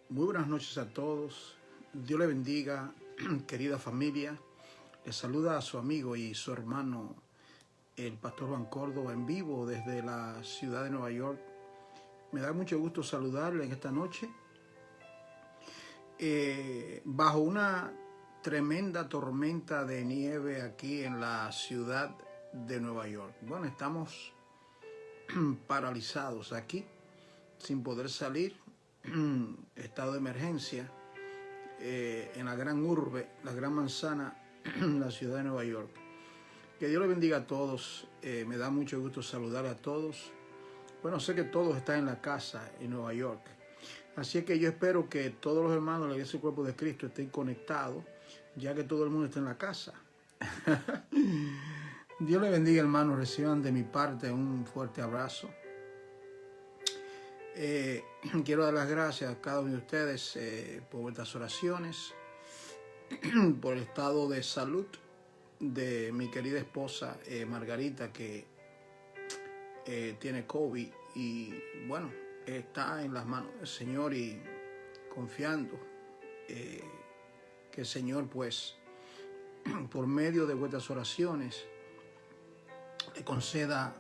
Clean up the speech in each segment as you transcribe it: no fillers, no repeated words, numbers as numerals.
Muy buenas noches a todos. Dios le bendiga, querida familia. Les saluda a su amigo y su hermano, el pastor Juan Córdoba, en vivo desde la ciudad de Nueva York. Me da mucho gusto saludarle en esta noche. Bajo una tremenda tormenta de nieve aquí en la ciudad de Nueva York. Bueno, estamos paralizados aquí, sin poder salir. Estado de emergencia en la gran urbe, la gran manzana, la ciudad de Nueva York. Que Dios les bendiga a todos. Me da mucho gusto saludar a todos. Bueno, sé que todos están en la casa en Nueva York. Así que yo espero que todos los hermanos de la Iglesia del Cuerpo de Cristo estén conectados, ya que todo el mundo está en la casa. Dios les bendiga, hermanos. Reciban de mi parte un fuerte abrazo. Quiero dar las gracias a cada uno de ustedes por vuestras oraciones, por el estado de salud de mi querida esposa Margarita, que tiene COVID y bueno, está en las manos del Señor y confiando que el Señor pues por medio de vuestras oraciones le conceda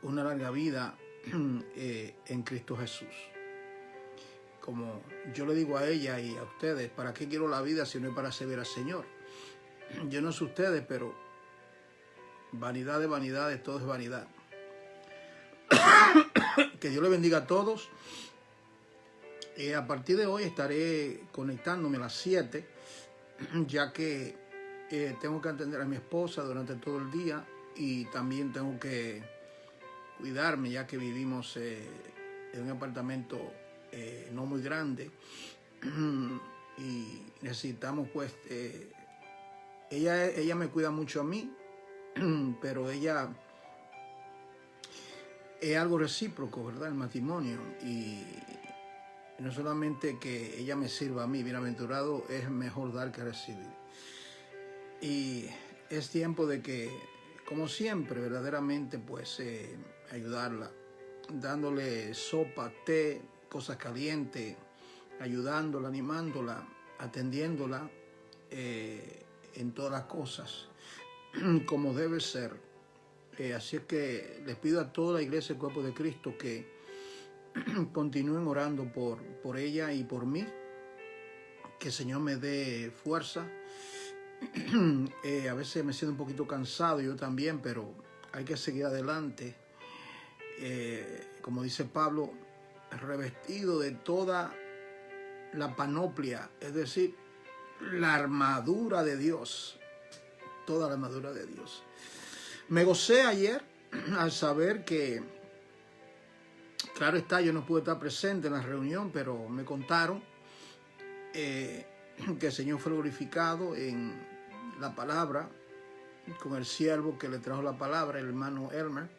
una larga vida en Cristo Jesús. Como yo le digo a ella y a ustedes, ¿para qué quiero la vida si no es para servir al Señor? Yo no sé ustedes, pero vanidad de vanidades, todo es vanidad. Que Dios les bendiga a todos. A partir de hoy estaré conectándome a las 7, ya que tengo que atender a mi esposa durante todo el día y también tengo que cuidarme, ya que vivimos en un apartamento no muy grande y necesitamos pues ella me cuida mucho a mí, pero ella es algo recíproco, ¿verdad? El matrimonio, y no solamente que ella me sirva a mí, bienaventurado es mejor dar que recibir. Y es tiempo de que, como siempre, verdaderamente pues ayudarla, dándole sopa, té, cosas calientes, ayudándola, animándola, atendiéndola en todas las cosas, como debe ser. Así es que les pido a toda la Iglesia del Cuerpo de Cristo que continúen orando por ella y por mí, que el Señor me dé fuerza. A veces me siento un poquito cansado, yo también, pero hay que seguir adelante. Como dice Pablo, revestido de toda la panoplia, es decir, la armadura de Dios, toda la armadura de Dios. Me gocé ayer al saber que, claro está, yo no pude estar presente en la reunión, pero me contaron que el Señor fue glorificado en la palabra con el siervo que le trajo la palabra, el hermano Elmer,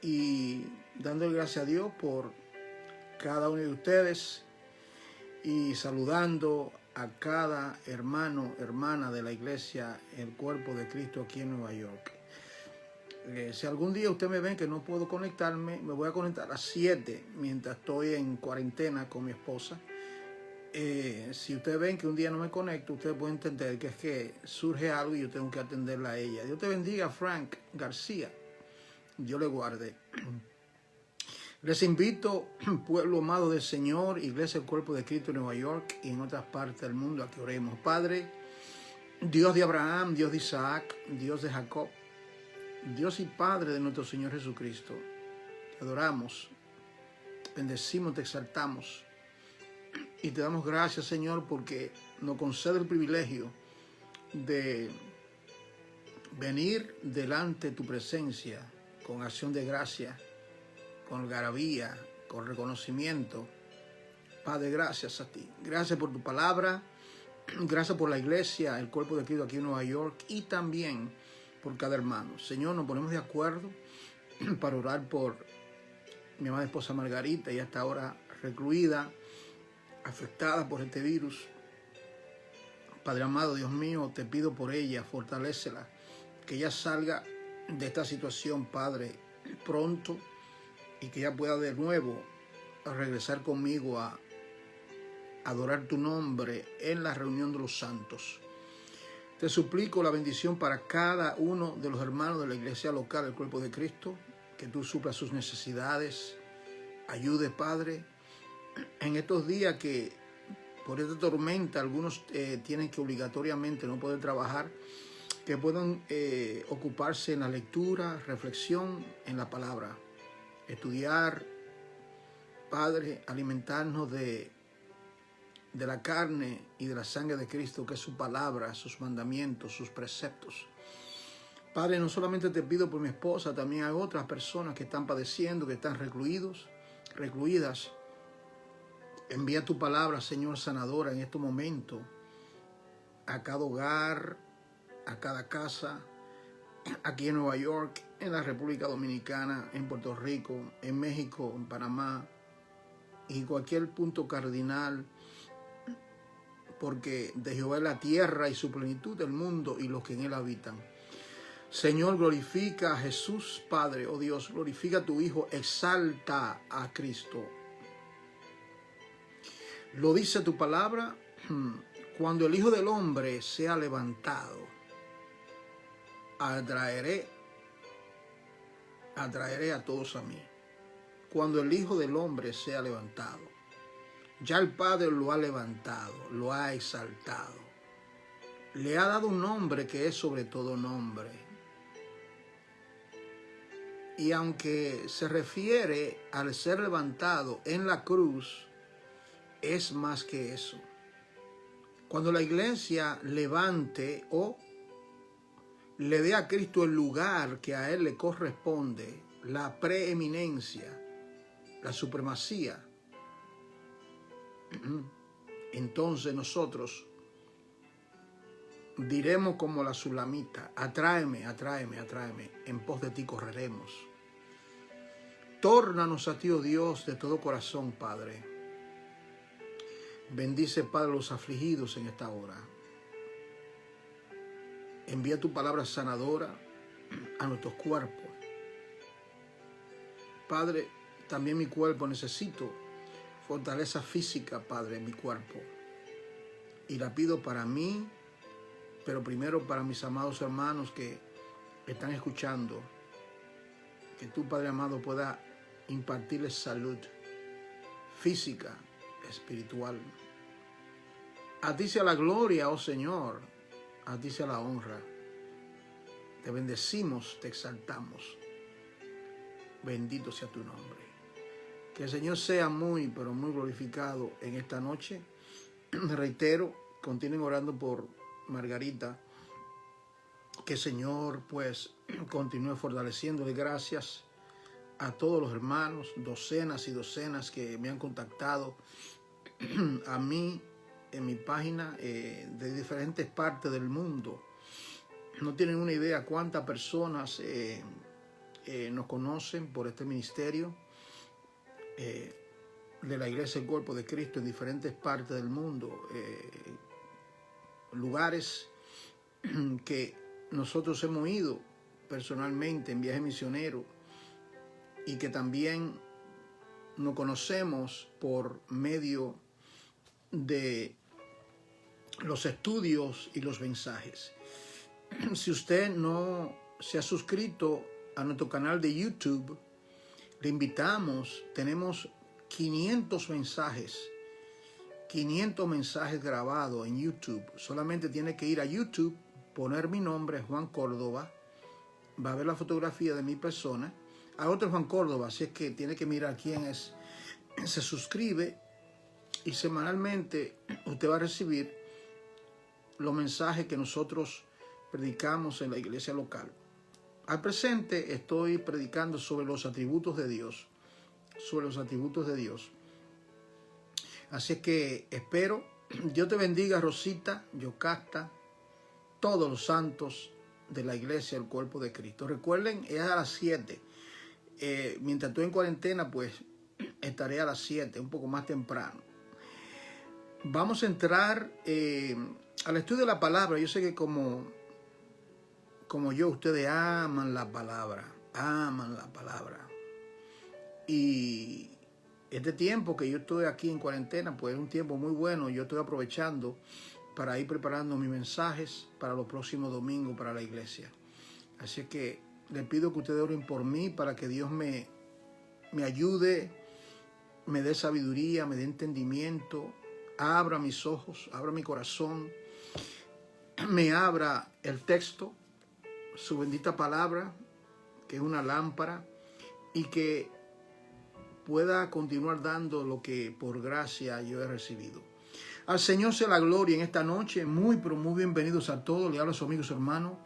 y dándole gracias a Dios por cada uno de ustedes y saludando a cada hermano, hermana de la iglesia, el cuerpo de Cristo aquí en Nueva York. Si algún día ustedes me ven que no puedo conectarme, me voy a conectar a las 7 mientras estoy en cuarentena con mi esposa. Si ustedes ven que un día no me conecto, ustedes pueden entender que es que surge algo y yo tengo que atenderla a ella. Dios te bendiga, Frank García. Dios le guarde. Les invito, pueblo amado del Señor, Iglesia del Cuerpo de Cristo en Nueva York y en otras partes del mundo, a que oremos. Padre, Dios de Abraham, Dios de Isaac, Dios de Jacob, Dios y Padre de nuestro Señor Jesucristo, te adoramos, te bendecimos, te exaltamos y te damos gracias, Señor, porque nos concede el privilegio de venir delante de tu presencia con acción de gracia, con algarabía, con reconocimiento. Padre, gracias a ti. Gracias por tu palabra, gracias por la iglesia, el cuerpo de Cristo aquí en Nueva York y también por cada hermano. Señor, nos ponemos de acuerdo para orar por mi amada esposa Margarita, y hasta ahora recluida, afectada por este virus. Padre amado, Dios mío, te pido por ella, fortalécela, que ella salga de esta situación, Padre, pronto, y que ella pueda de nuevo regresar conmigo a adorar tu nombre en la reunión de los santos. Te suplico la bendición para cada uno de los hermanos de la iglesia local, el cuerpo de Cristo, que tú suplas sus necesidades. Ayude, Padre, en estos días que por esta tormenta algunos tienen que obligatoriamente no poder trabajar, que puedan ocuparse en la lectura, reflexión en la palabra, estudiar, Padre, alimentarnos de la carne y de la sangre de Cristo, que es su palabra, sus mandamientos, sus preceptos. Padre, no solamente te pido por mi esposa, también hay otras personas que están padeciendo, que están recluidas. Envía tu palabra, Señor, sanadora en este momento a cada hogar, a cada casa, aquí en Nueva York, en la República Dominicana, en Puerto Rico, en México, en Panamá y cualquier punto cardinal, porque de Jehová es la tierra y su plenitud, el mundo y los que en él habitan. Señor, glorifica a Jesús, Padre, oh Dios, glorifica a tu Hijo, exalta a Cristo. Lo dice tu palabra, cuando el Hijo del Hombre sea levantado, atraeré a todos a mí. Cuando el Hijo del Hombre sea levantado, ya el Padre lo ha levantado, lo ha exaltado. Le ha dado un nombre que es sobre todo nombre. Y aunque se refiere al ser levantado en la cruz, es más que eso. Cuando la iglesia levante o le dé a Cristo el lugar que a Él le corresponde, la preeminencia, la supremacía, entonces nosotros diremos como la sulamita: atráeme, atráeme, atráeme, en pos de ti correremos. Tórnanos a ti, oh Dios, de todo corazón, Padre. Bendice, Padre, los afligidos en esta hora. Envía tu palabra sanadora a nuestros cuerpos. Padre, también mi cuerpo necesito fortaleza física, Padre, en mi cuerpo. Y la pido para mí, pero primero para mis amados hermanos que están escuchando. Que tú, Padre amado, puedas impartirles salud física, espiritual. A ti sea la gloria, oh Señor, a ti sea la honra. Te bendecimos, te exaltamos. Bendito sea tu nombre. Que el Señor sea muy, pero muy glorificado en esta noche. Reitero, continúen orando por Margarita. Que el Señor, pues, continúe fortaleciéndole. Gracias a todos los hermanos, docenas y docenas que me han contactado a mí en mi página de diferentes partes del mundo. No tienen una idea cuántas personas nos conocen por este ministerio de la Iglesia del Cuerpo de Cristo en diferentes partes del mundo, lugares que nosotros hemos ido personalmente en viaje misionero y que también nos conocemos por medio de los estudios y los mensajes. Si usted no se ha suscrito a nuestro canal de YouTube, le invitamos. Tenemos 500 mensajes grabados en YouTube. Solamente tiene que ir a YouTube, poner mi nombre, Juan Córdoba, va a ver la fotografía de mi persona. Hay otro Juan Córdoba, así es que tiene que mirar quién es. Se suscribe y semanalmente usted va a recibir los mensajes que nosotros predicamos en la iglesia local. Al presente estoy predicando sobre los atributos de Dios. Así es que espero. Dios te bendiga, Rosita, Yocasta, todos los santos de la iglesia del cuerpo de Cristo. Recuerden, es a las 7. Mientras estoy en cuarentena, pues estaré a las 7, un poco más temprano. Vamos a entrar al estudio de la palabra. Yo sé que como yo, ustedes aman la palabra. Y este tiempo que yo estoy aquí en cuarentena, pues es un tiempo muy bueno. Yo estoy aprovechando para ir preparando mis mensajes para los próximos domingos para la iglesia. Así que le pido que ustedes oren por mí para que Dios me ayude, me dé sabiduría, me dé entendimiento, abra mis ojos, abra mi corazón, me abra el texto, su bendita palabra, que es una lámpara, y que pueda continuar dando lo que por gracia yo he recibido. Al Señor sea la gloria en esta noche. Muy, pero muy bienvenidos a todos. Le hablo a sus amigos y hermanos,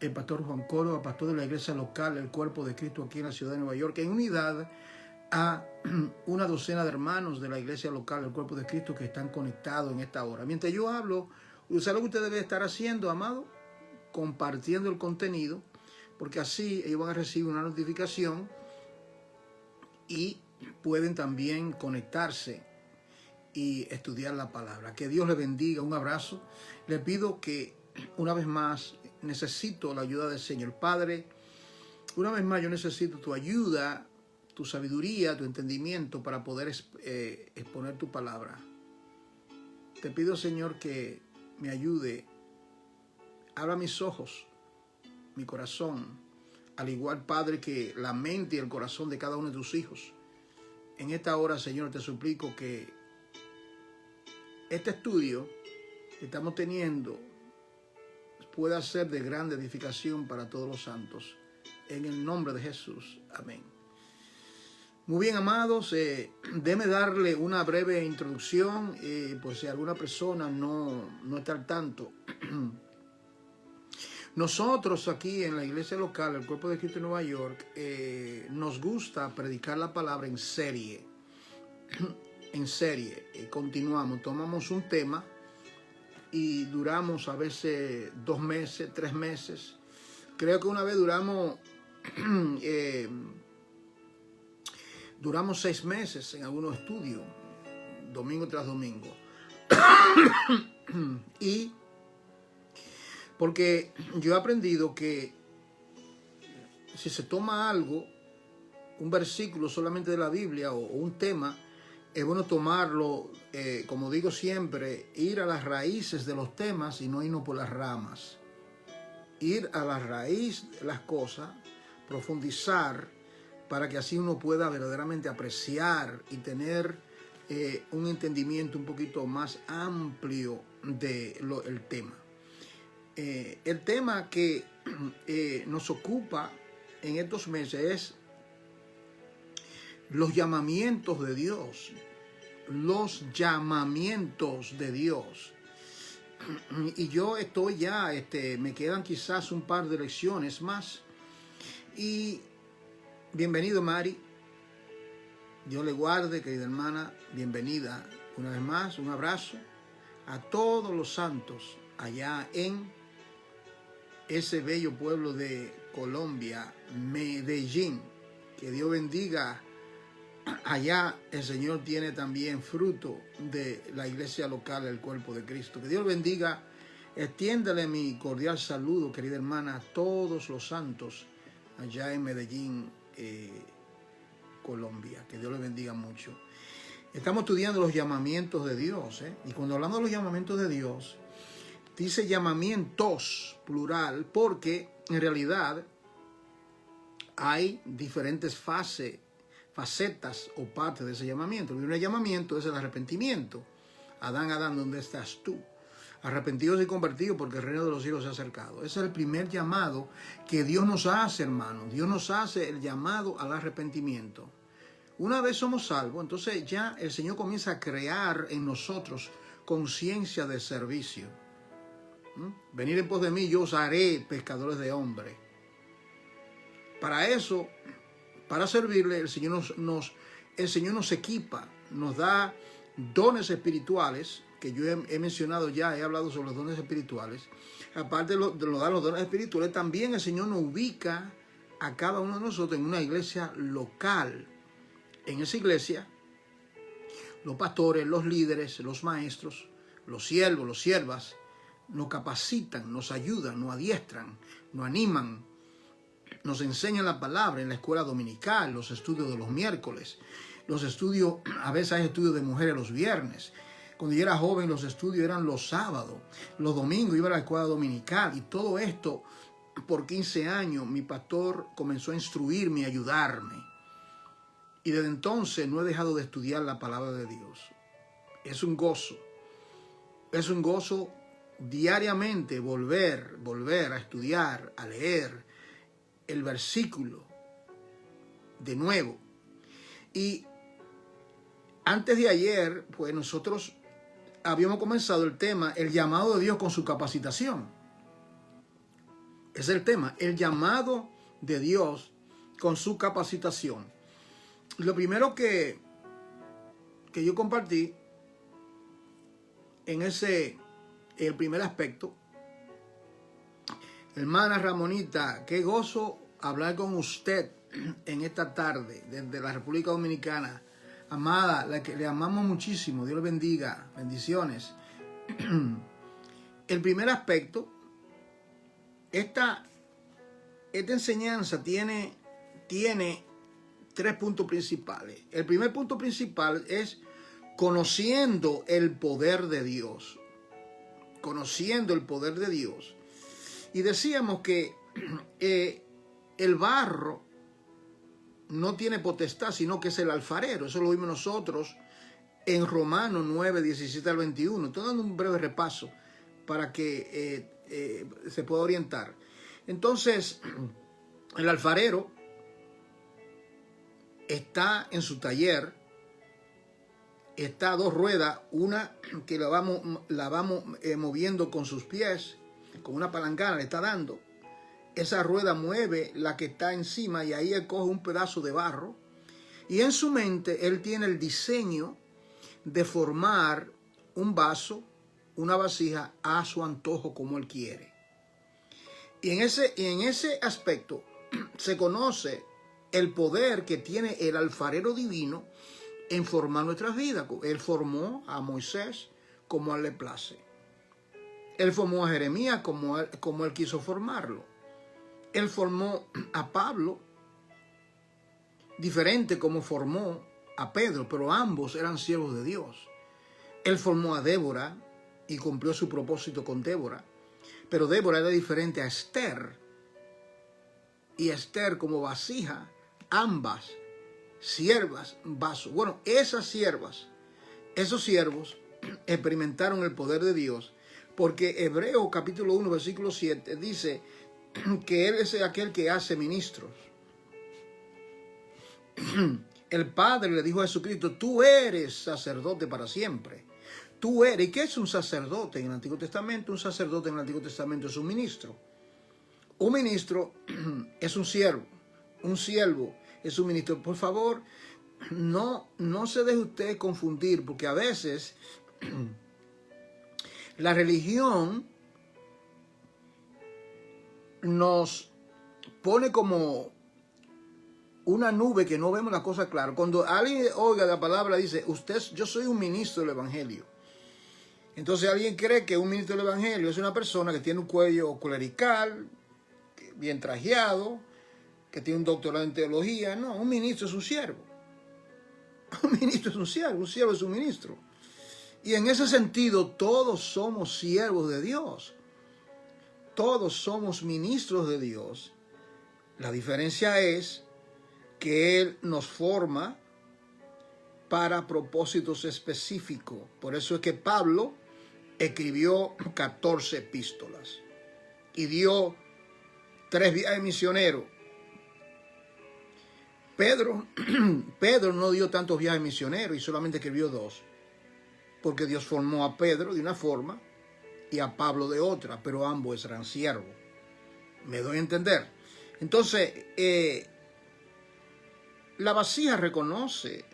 el pastor Juan Córdoba, pastor de la iglesia local, el Cuerpo de Cristo aquí en la ciudad de Nueva York, en unidad a una docena de hermanos de la iglesia local, el Cuerpo de Cristo, que están conectados en esta hora. Mientras yo hablo, ¿sabe lo que usted debe estar haciendo, amado? Compartiendo el contenido, porque así ellos van a recibir una notificación y pueden también conectarse y estudiar la palabra. Que Dios le bendiga. Un abrazo. Le pido que una vez más necesito la ayuda del Señor. Padre, una vez más yo necesito tu ayuda, tu sabiduría, tu entendimiento para poder exponer tu palabra. Te pido, Señor, que me ayude. Abra mis ojos, mi corazón, al igual, Padre, que la mente y el corazón de cada uno de tus hijos. En esta hora, Señor, te suplico que este estudio que estamos teniendo pueda ser de grande edificación para todos los santos. En el nombre de Jesús. Amén. Muy bien, amados, déme darle una breve introducción, por si alguna persona no está al tanto. Nosotros aquí en la iglesia local, el Cuerpo de Cristo en Nueva York, nos gusta predicar la palabra en serie. En serie. Continuamos, tomamos un tema y duramos a veces 2 meses, 3 meses. Creo que una vez duramos 6 meses en algunos estudios, domingo tras domingo. Y porque yo he aprendido que si se toma algo, un versículo solamente de la Biblia o un tema, es bueno tomarlo, como digo siempre, ir a las raíces de los temas y no irnos por las ramas. Ir a la raíz de las cosas, profundizar, para que así uno pueda verdaderamente apreciar y tener un entendimiento un poquito más amplio del tema. El tema que nos ocupa en estos meses es los llamamientos de Dios. Los llamamientos de Dios. Y yo estoy ya, me quedan quizás un par de lecciones más. Y bienvenido, Mari. Dios le guarde, querida hermana. Bienvenida una vez más. Un abrazo a todos los santos allá en ese bello pueblo de Colombia, Medellín. Que Dios bendiga. Allá el Señor tiene también fruto de la iglesia local, el Cuerpo de Cristo. Que Dios bendiga. Extiéndale mi cordial saludo, querida hermana, a todos los santos allá en Medellín, Colombia. Que Dios le bendiga mucho. Estamos estudiando los llamamientos de Dios, y cuando hablamos de los llamamientos de Dios, dice llamamientos, plural, porque en realidad hay diferentes facetas o partes de ese llamamiento. El primer llamamiento es el arrepentimiento. Adán, Adán, ¿dónde estás tú? Arrepentidos y convertidos porque el reino de los cielos se ha acercado. Ese es el primer llamado que Dios nos hace, hermano. Dios nos hace el llamado al arrepentimiento. Una vez somos salvos, entonces ya el Señor comienza a crear en nosotros conciencia de servicio. Venid en pos de mí, yo os haré pescadores de hombres. Para eso, para servirle, el Señor nos equipa, nos da dones espirituales, que yo he mencionado ya, he hablado sobre los dones espirituales. Aparte de dar los dones espirituales, también el Señor nos ubica a cada uno de nosotros en una iglesia local. En esa iglesia, los pastores, los líderes, los maestros, los siervos, las siervas, nos capacitan, nos ayudan, nos adiestran, nos animan, nos enseñan la palabra en la escuela dominical, los estudios de los miércoles. Los estudios, a veces hay estudios de mujeres los viernes. Cuando yo era joven, los estudios eran los sábados. Los domingos iba a la escuela dominical. Y todo esto, por 15 años, mi pastor comenzó a instruirme, a ayudarme. Y desde entonces no he dejado de estudiar la palabra de Dios. Es un gozo. Es un gozo diariamente volver a estudiar, a leer el versículo de nuevo. Y antes de ayer, pues nosotros habíamos comenzado el tema, el llamado de Dios con su capacitación. Es el tema, el llamado de Dios con su capacitación. Lo primero que yo compartí en el primer aspecto, hermana Ramonita, qué gozo hablar con usted en esta tarde desde la República Dominicana. Amada, la que le amamos muchísimo, Dios le bendiga, bendiciones. El primer aspecto, esta enseñanza tiene 3 puntos principales. El primer punto principal es conociendo el poder de Dios. Conociendo el poder de Dios. Y decíamos que el barro no tiene potestad, sino que es el alfarero. Eso lo vimos nosotros en Romanos 9, 17 al 21. Estoy dando un breve repaso para que se pueda orientar. Entonces, el alfarero está en su taller, está a 2 ruedas, una que la vamos moviendo con sus pies, con una palangana le está dando. Esa rueda mueve la que está encima y ahí él coge un pedazo de barro. Y en su mente él tiene el diseño de formar un vaso, una vasija a su antojo como él quiere. Y en ese aspecto se conoce el poder que tiene el alfarero divino en formar nuestras vidas. Él formó a Moisés como a él le place. Él formó a Jeremías como él quiso formarlo. Él formó a Pablo diferente como formó a Pedro, pero ambos eran siervos de Dios. Él formó a Débora y cumplió su propósito con Débora, pero Débora era diferente a Esther, y Esther como vasija, ambas siervas, vaso. Bueno, esas siervas, esos siervos experimentaron el poder de Dios, porque Hebreos capítulo 1, versículo 7 dice que Él es aquel que hace ministros. El Padre le dijo a Jesucristo, tú eres sacerdote para siempre. Tú eres. ¿Y qué es un sacerdote en el Antiguo Testamento? Un sacerdote en el Antiguo Testamento es un ministro. Un ministro es un siervo. Un siervo es un ministro. Por favor, no se deje usted confundir, porque a veces la religión nos pone como una nube que no vemos las cosas claras. Cuando alguien oiga la palabra, dice, yo soy un ministro del Evangelio. Entonces alguien cree que un ministro del Evangelio es una persona que tiene un cuello clerical, bien trajeado, que tiene un doctorado en teología. No, un ministro es un siervo. Un ministro es un siervo es un ministro. Y en ese sentido, todos somos siervos de Dios. Todos somos ministros de Dios. La diferencia es que Él nos forma para propósitos específicos. Por eso es que Pablo escribió 14 epístolas y dio 3 viajes misioneros. Pedro no dio tantos viajes misioneros y solamente escribió 2, porque Dios formó a Pedro de una forma y a Pablo de otra, pero ambos eran siervos. ¿Me doy a entender? Entonces, la vasija reconoce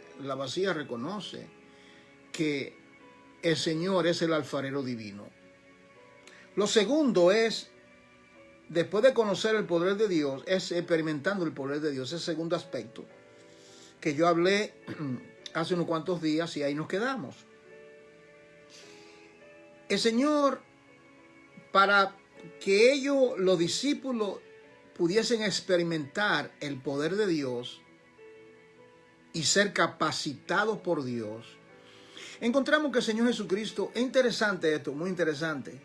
que el Señor es el alfarero divino. Lo segundo es, después de conocer el poder de Dios, es experimentando el poder de Dios. Ese segundo aspecto que yo hablé hace unos cuantos días y ahí nos quedamos. El Señor, para que ellos, los discípulos, pudiesen experimentar el poder de Dios y ser capacitados por Dios, encontramos que el Señor Jesucristo, es interesante esto, muy interesante.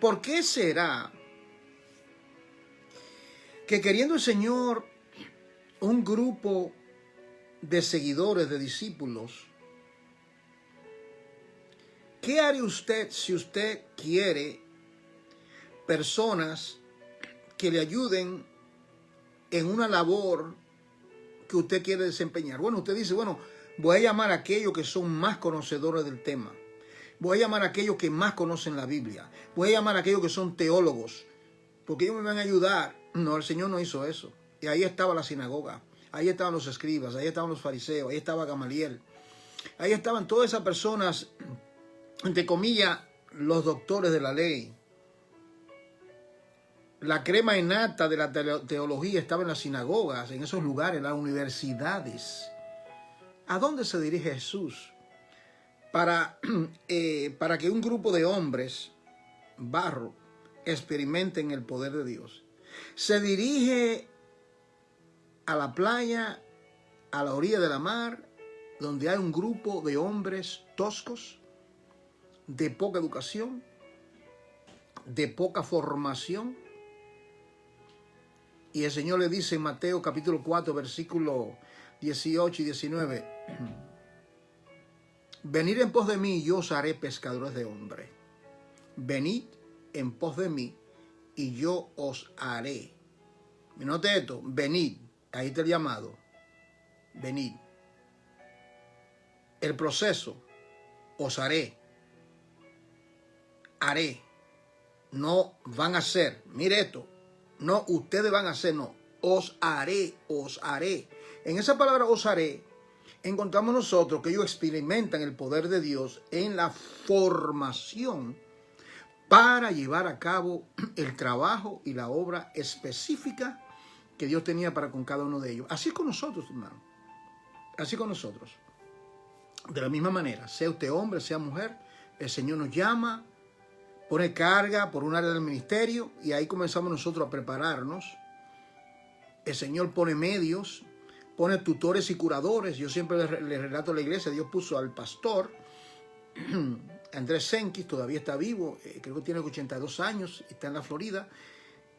¿Por qué será que queriendo el Señor un grupo de seguidores, de discípulos, qué haría usted si usted quiere personas que le ayuden en una labor que usted quiere desempeñar? Bueno, usted dice, bueno, voy a llamar a aquellos que son más conocedores del tema. Voy a llamar a aquellos que más conocen la Biblia. Voy a llamar a aquellos que son teólogos, porque ellos me van a ayudar. No, el Señor no hizo eso. Y ahí estaba la sinagoga, ahí estaban los escribas, ahí estaban los fariseos, ahí estaba Gamaliel. Ahí estaban todas esas personas, entre comillas, los doctores de la ley. La crema innata de la teología estaba en las sinagogas, en esos lugares, en las universidades. ¿A dónde se dirige Jesús? Para que un grupo de hombres, barro, experimenten el poder de Dios. Se dirige a la playa, a la orilla de la mar, donde hay un grupo de hombres toscos, de poca educación, de poca formación. Y el Señor le dice en Mateo capítulo 4, versículo 18 y 19, venid en pos de mí y yo os haré pescadores de hombres. Venid en pos de mí y yo os haré. Note esto, venid, ahí está el llamado, venid. El proceso, os haré, haré, no van a ser, mire esto, no ustedes van a hacer, no, os haré, os haré. En esa palabra os haré, encontramos nosotros que ellos experimentan el poder de Dios en la formación para llevar a cabo el trabajo y la obra específica que Dios tenía para con cada uno de ellos. Así es con nosotros, hermano. Así con nosotros. De la misma manera, sea usted hombre, sea mujer, el Señor nos llama, pone carga por un área del ministerio y ahí comenzamos nosotros a prepararnos. El Señor pone medios, pone tutores y curadores. Yo siempre le relato a la iglesia, Dios puso al pastor Andrés Senkis, todavía está vivo, creo que tiene 82 años, está en la Florida.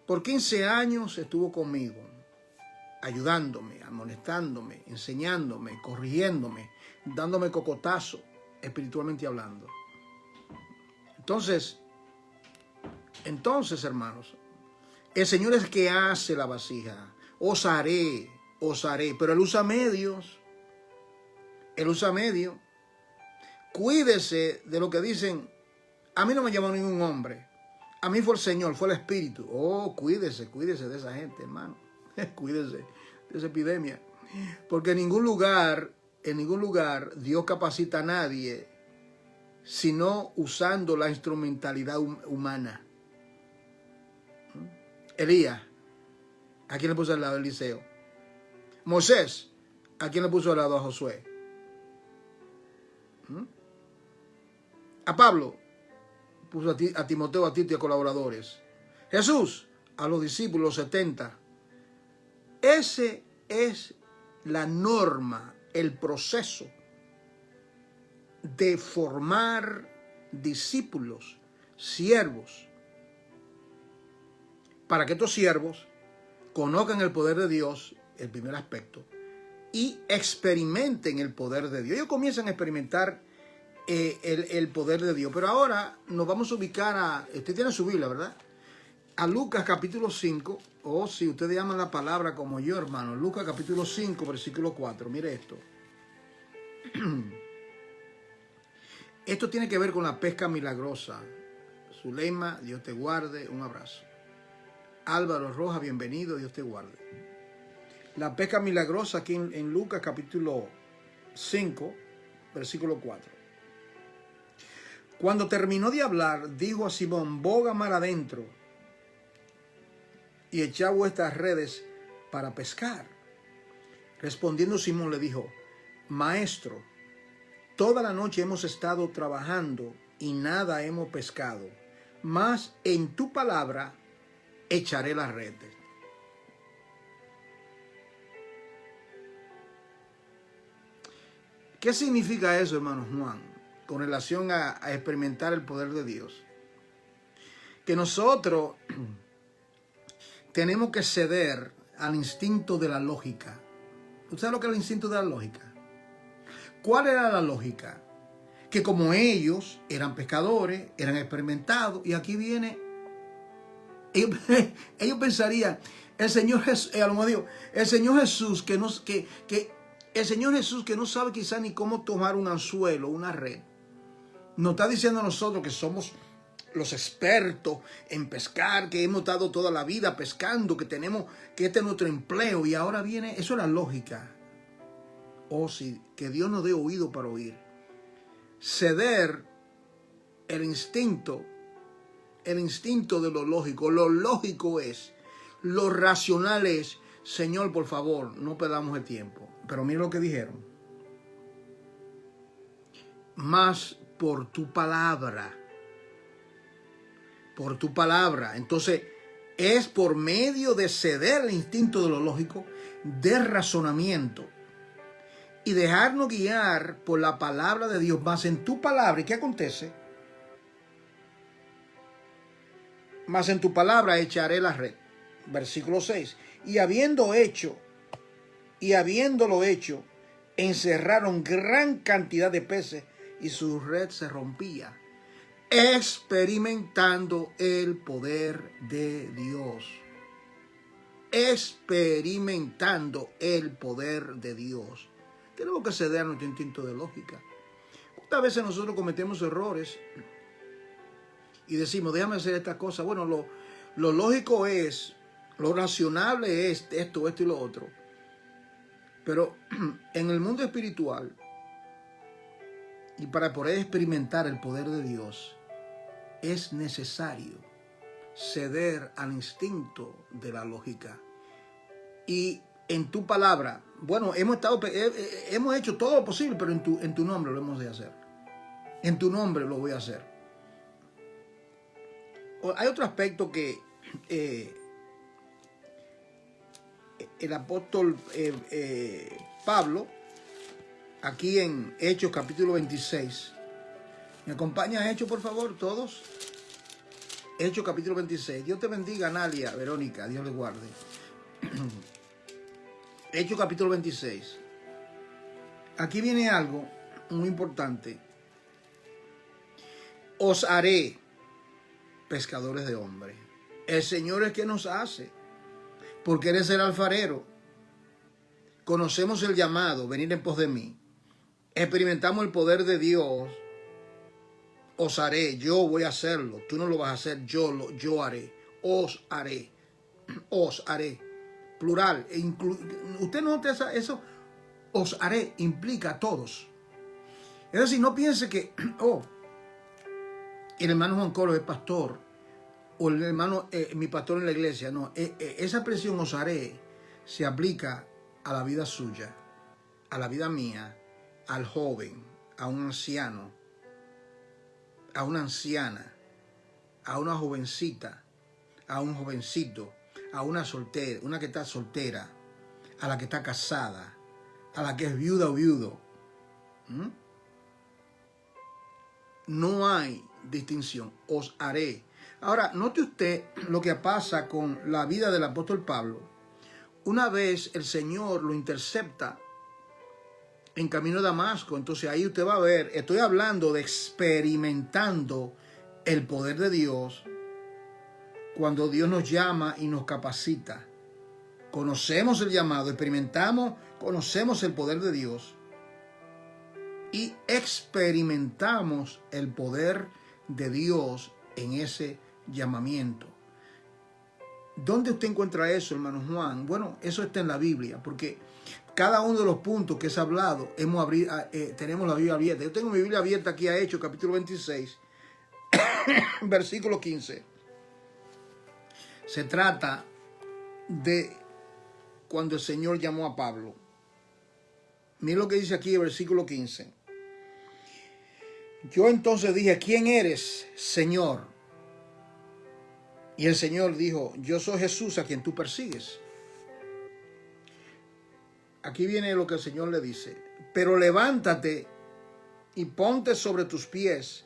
Por 15 años estuvo conmigo, ayudándome, amonestándome, enseñándome, corrigiéndome, dándome cocotazo, espiritualmente hablando. Entonces, hermanos, el Señor es el que hace la vasija. Os haré, pero Él usa medios. Él usa medios. Cuídese de lo que dicen. A mí no me llamó ningún hombre. A mí fue el Señor, fue el Espíritu. Oh, cuídese de esa gente, hermano. Cuídese de esa epidemia. Porque en ningún lugar Dios capacita a nadie, sino usando la instrumentalidad humana. Elías, ¿a quién le puso al lado? Eliseo. Moisés, ¿a quién le puso al lado? A Josué. A Pablo puso a Timoteo, a Tito y a colaboradores. Jesús, a los discípulos, 70. Ese es la norma, el proceso de formar discípulos, siervos, para que estos siervos conozcan el poder de Dios, el primer aspecto, y experimenten el poder de Dios. Ellos comienzan a experimentar el poder de Dios. Pero ahora nos vamos a ubicar a, usted tiene su Biblia, ¿verdad? A Lucas capítulo 5, o si ustedes llaman la palabra como yo, hermano, Lucas capítulo 5, versículo 4. Mire esto. Esto tiene que ver con la pesca milagrosa. Zuleima, Dios te guarde, un abrazo. Álvaro Rojas, bienvenido, Dios te guarde. La pesca milagrosa aquí en Lucas capítulo 5, versículo 4. Cuando terminó de hablar, dijo a Simón, boga mar adentro y echad vuestras redes para pescar. Respondiendo Simón le dijo, Maestro, toda la noche hemos estado trabajando y nada hemos pescado, mas en tu palabra echaré las redes. ¿Qué significa eso, hermano Juan, con relación a experimentar el poder de Dios? Que nosotros tenemos que ceder al instinto de la lógica. ¿Usted sabe lo que es el instinto de la lógica? ¿Cuál era la lógica? Que como ellos eran pescadores, eran experimentados, y aquí viene, ellos pensarían, el Señor Jesús, a lo mejor digo, el Señor Jesús el Señor Jesús que no sabe quizá ni cómo tomar un anzuelo, una red, nos está diciendo a nosotros que somos los expertos en pescar, que hemos estado toda la vida pescando, que este es nuestro empleo, y ahora viene, eso es la lógica. Oh sí, que Dios nos dé oído para oír. Ceder el instinto de lo lógico. Lo lógico es, lo racional es, Señor, por favor, no perdamos el tiempo. Pero mira lo que dijeron. Más por tu palabra. Por tu palabra. Entonces, es por medio de ceder el instinto de lo lógico, de razonamiento, y dejarnos guiar por la palabra de Dios, más en tu palabra. ¿Y qué acontece? Más en tu palabra echaré la red. Versículo 6. Y habiéndolo hecho, encerraron gran cantidad de peces y su red se rompía. Experimentando el poder de Dios. Experimentando el poder de Dios. Tenemos que ceder a nuestro instinto de lógica. Muchas veces nosotros cometemos errores y decimos, déjame hacer esta cosa. Bueno, lo lógico es, lo razonable es esto y lo otro. Pero en el mundo espiritual, y para poder experimentar el poder de Dios, es necesario ceder al instinto de la lógica. Y en tu palabra, bueno, hemos hecho todo lo posible, pero en tu nombre lo hemos de hacer. En tu nombre lo voy a hacer. Hay otro aspecto que el apóstol Pablo, aquí en Hechos capítulo 26, ¿me acompaña a Hechos, por favor, todos? Hechos capítulo 26. Dios te bendiga, Analia, Verónica, Dios les guarde. Hechos capítulo 26. Aquí viene algo muy importante. Os haré pescadores de hombres. El Señor es quien nos hace, porque Él es el alfarero. Conocemos el llamado, venir en pos de mí. Experimentamos el poder de Dios. Os haré, yo voy a hacerlo. Tú no lo vas a hacer, yo haré. Os haré. Os haré. Plural. Usted nota eso. Os haré implica a todos. Es decir, no piense que, el hermano Juan Carlos es pastor, o el hermano, mi pastor en la iglesia. No, esa expresión os haré se aplica a la vida suya, a la vida mía, al joven, a un anciano, a una anciana, a una jovencita, a un jovencito, a una soltera, una que está soltera, a la que está casada, a la que es viuda o viudo. No hay distinción. Os haré. Ahora, note usted lo que pasa con la vida del apóstol Pablo. Una vez el Señor lo intercepta en camino a Damasco, entonces ahí usted va a ver, estoy hablando de experimentando el poder de Dios cuando Dios nos llama y nos capacita. Conocemos el llamado, experimentamos, conocemos el poder de Dios y experimentamos el poder de Dios en ese llamamiento. ¿Dónde usted encuentra eso, hermano Juan? Bueno, eso está en la Biblia, porque cada uno de los puntos que es hablado, tenemos la Biblia abierta. Yo tengo mi Biblia abierta aquí a Hechos, capítulo 26, versículo 15. Se trata de cuando el Señor llamó a Pablo. Mira lo que dice aquí el versículo 15. Yo entonces dije, ¿quién eres, Señor? Y el Señor dijo, yo soy Jesús a quien tú persigues. Aquí viene lo que el Señor le dice. pero levántate y ponte sobre tus pies.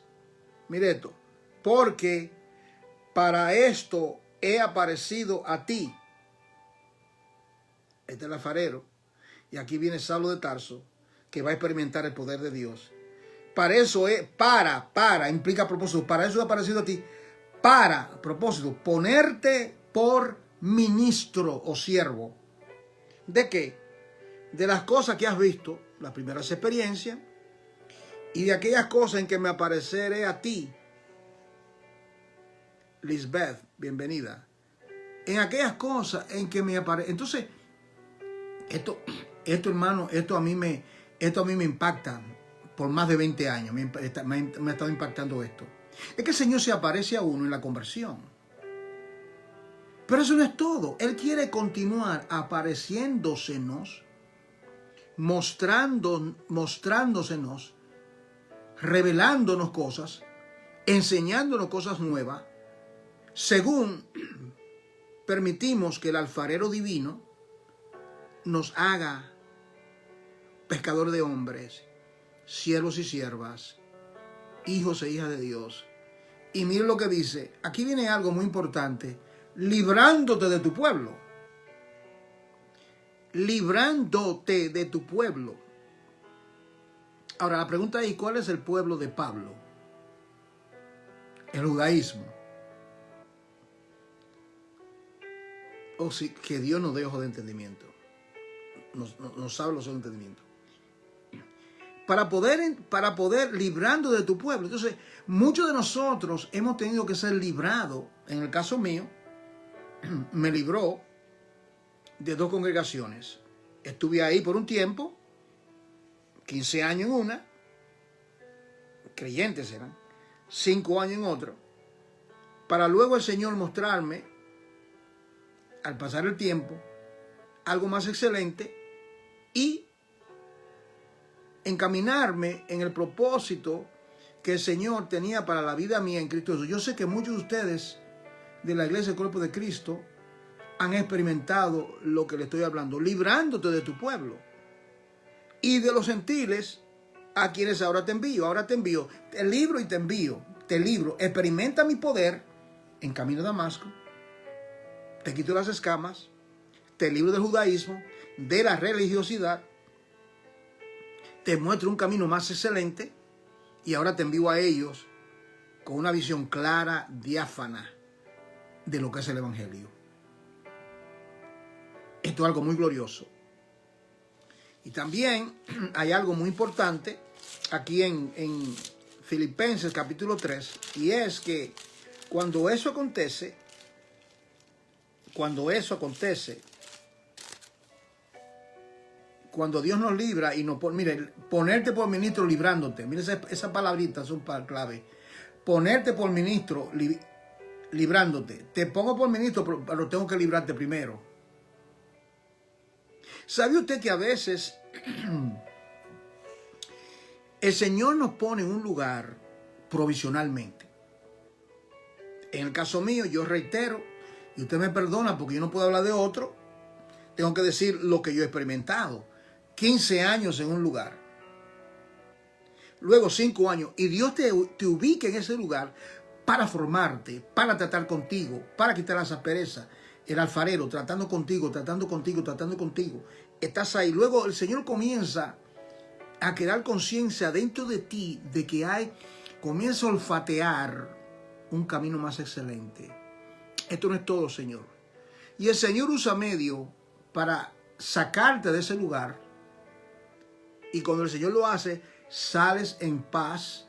Mire esto, porque para esto he aparecido a ti. Este es el alfarero. Y aquí viene Saulo de Tarso, que va a experimentar el poder de Dios. Para eso es, implica propósito. Para eso he aparecido a ti. Para, propósito, ponerte por ministro o siervo. ¿De qué? De las cosas que has visto, las primeras experiencias, y de aquellas cosas en que me apareceré a ti. Lisbeth, bienvenida. En aquellas cosas en que me aparece. Entonces, esto hermano, esto a mí me impacta por más de 20 años. Me ha estado impactando esto. Es que el Señor se aparece a uno en la conversión. Pero eso no es todo. Él quiere continuar apareciéndosenos, mostrándosenos, revelándonos cosas, enseñándonos cosas nuevas, según permitimos que el alfarero divino nos haga pescador de hombres, siervos y siervas, hijos e hijas de Dios. Y mire lo que dice, aquí viene algo muy importante, librándote de tu pueblo. Librándote de tu pueblo. Ahora la pregunta es, ¿cuál es el pueblo de Pablo? El judaísmo. Oh sí, que Dios nos dé ojos de entendimiento. Nos habla sobre entendimiento. Para poder librando de tu pueblo. Entonces, muchos de nosotros hemos tenido que ser librados. En el caso mío, me libró de 2 congregaciones. Estuve ahí por un tiempo, 15 años en una, creyentes eran, 5 años en otro, para luego el Señor mostrarme, al pasar el tiempo, algo más excelente y encaminarme en el propósito que el Señor tenía para la vida mía en Cristo Jesús. Yo sé que muchos de ustedes de la Iglesia del Cuerpo de Cristo han experimentado lo que le estoy hablando, librándote de tu pueblo y de los gentiles a quienes ahora te envío, te libro y te libro, experimenta mi poder en camino a Damasco, te quito las escamas, te libro del judaísmo, de la religiosidad, te muestro un camino más excelente y ahora te envío a ellos con una visión clara, diáfana de lo que es el Evangelio. Esto es algo muy glorioso. Y también hay algo muy importante aquí en Filipenses capítulo 3, y es que cuando eso acontece, cuando Dios nos libra y nos pone, mire, ponerte por ministro librándote, mire esa palabrita es un clave. Ponerte por ministro librándote. Te pongo por ministro, pero tengo que librarte primero. ¿Sabe usted que a veces el Señor nos pone en un lugar provisionalmente? En el caso mío, yo reitero, y usted me perdona porque yo no puedo hablar de otro, tengo que decir lo que yo he experimentado. 15 años en un lugar, luego 5 años, y Dios te ubica en ese lugar para formarte, para tratar contigo, para quitar las asperezas. El alfarero tratando contigo. Estás ahí. Luego el Señor comienza a crear conciencia dentro de ti de que comienza a olfatear un camino más excelente. Esto no es todo, Señor. Y el Señor usa medios para sacarte de ese lugar. Y cuando el Señor lo hace, sales en paz,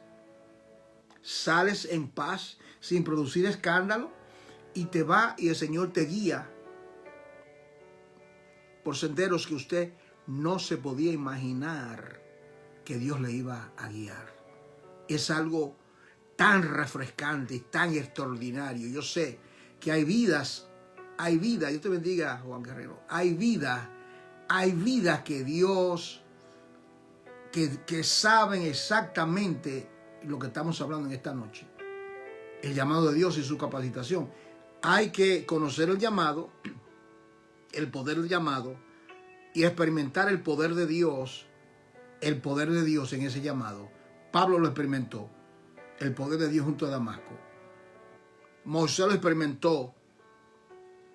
sin producir escándalo, y te va y el Señor te guía por senderos que usted no se podía imaginar que Dios le iba a guiar. Es algo tan refrescante y tan extraordinario. Yo sé que hay vidas, Dios te bendiga, Juan Guerrero, hay vidas que Dios, que saben exactamente lo que estamos hablando en esta noche. El llamado de Dios y su capacitación. Hay que conocer el llamado, el poder del llamado y experimentar el poder de Dios el poder de Dios en ese llamado. Pablo lo experimentó, el poder de Dios junto a Damasco. Moisés lo experimentó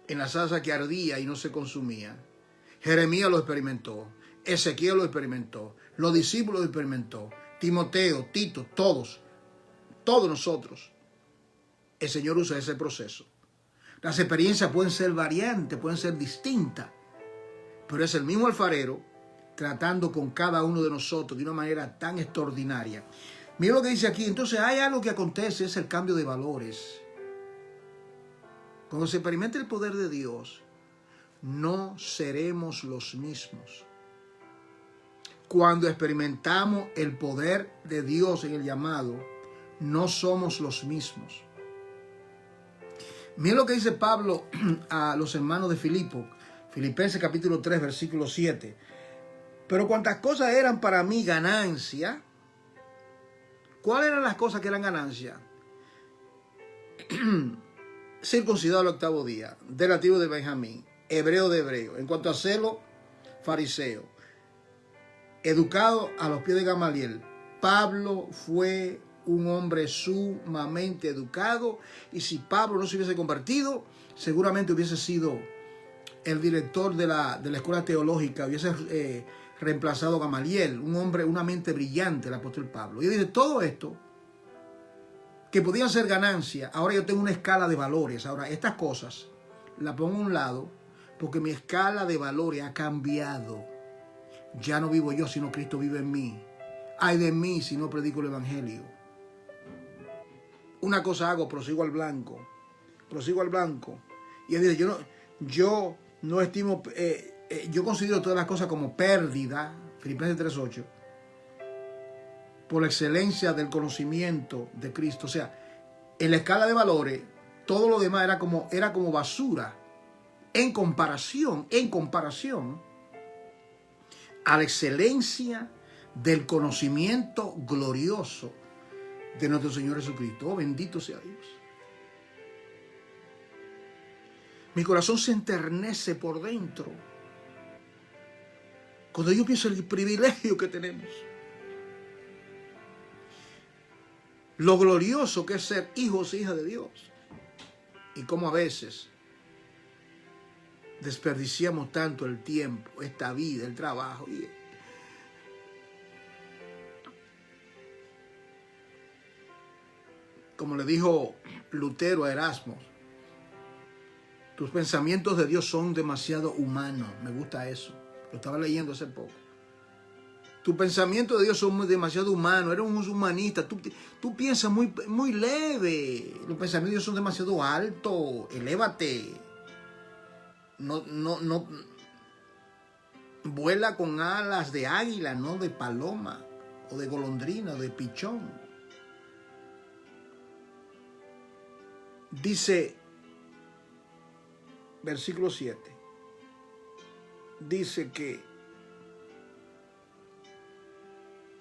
en la salsa que ardía y no se consumía. Jeremías lo experimentó, Ezequiel lo experimentó, los discípulos lo experimentó, Timoteo, Tito, todos nosotros. El Señor usa ese proceso. Las experiencias pueden ser variantes, pueden ser distintas, pero es el mismo alfarero tratando con cada uno de nosotros de una manera tan extraordinaria. Mira lo que dice aquí. Entonces hay algo que acontece, es el cambio de valores. Cuando se experimenta el poder de Dios, no seremos los mismos. Cuando experimentamos el poder de Dios en el llamado, no somos los mismos. Mira lo que dice Pablo a los hermanos de Filipo, Filipenses capítulo 3, versículo 7. Pero cuantas cosas eran para mí ganancia, ¿cuáles eran las cosas que eran ganancia? Circuncidado al 8º día, de la tribu de Benjamín, hebreo de hebreo, en cuanto a celo, fariseo, educado a los pies de Gamaliel. Pablo fue un hombre sumamente educado, y si Pablo no se hubiese convertido, seguramente hubiese sido el director de la escuela teológica, hubiese reemplazado a Gamaliel, un hombre, una mente brillante, el apóstol Pablo. Y dice, todo esto que podían ser ganancia, ahora yo tengo una escala de valores. Ahora estas cosas las pongo a un lado porque mi escala de valores ha cambiado. Ya no vivo yo, sino Cristo vive en mí. Ay de mí si no predico el evangelio. Una cosa hago, prosigo al blanco. Y él dice, yo no estimo, yo considero todas las cosas como pérdida, Filipenses 3:8, por la excelencia del conocimiento de Cristo. O sea, en la escala de valores, todo lo demás era como basura en comparación a la excelencia del conocimiento glorioso de nuestro Señor Jesucristo. Oh, bendito sea Dios. Mi corazón se enternece por dentro cuando yo pienso en el privilegio que tenemos. Lo glorioso que es ser hijos e hijas de Dios. Y cómo a veces desperdiciamos tanto el tiempo, esta vida, el trabajo. Como le dijo Lutero a Erasmo, tus pensamientos de Dios son demasiado humanos. Me gusta eso. Lo estaba leyendo hace poco. Tus pensamientos de Dios son demasiado humanos. Eres un humanista. Tú piensas muy leve. Los pensamientos de Dios son demasiado altos. Elévate. No. Vuela con alas de águila, no de paloma, o de golondrina, o de pichón. Dice, versículo 7, dice que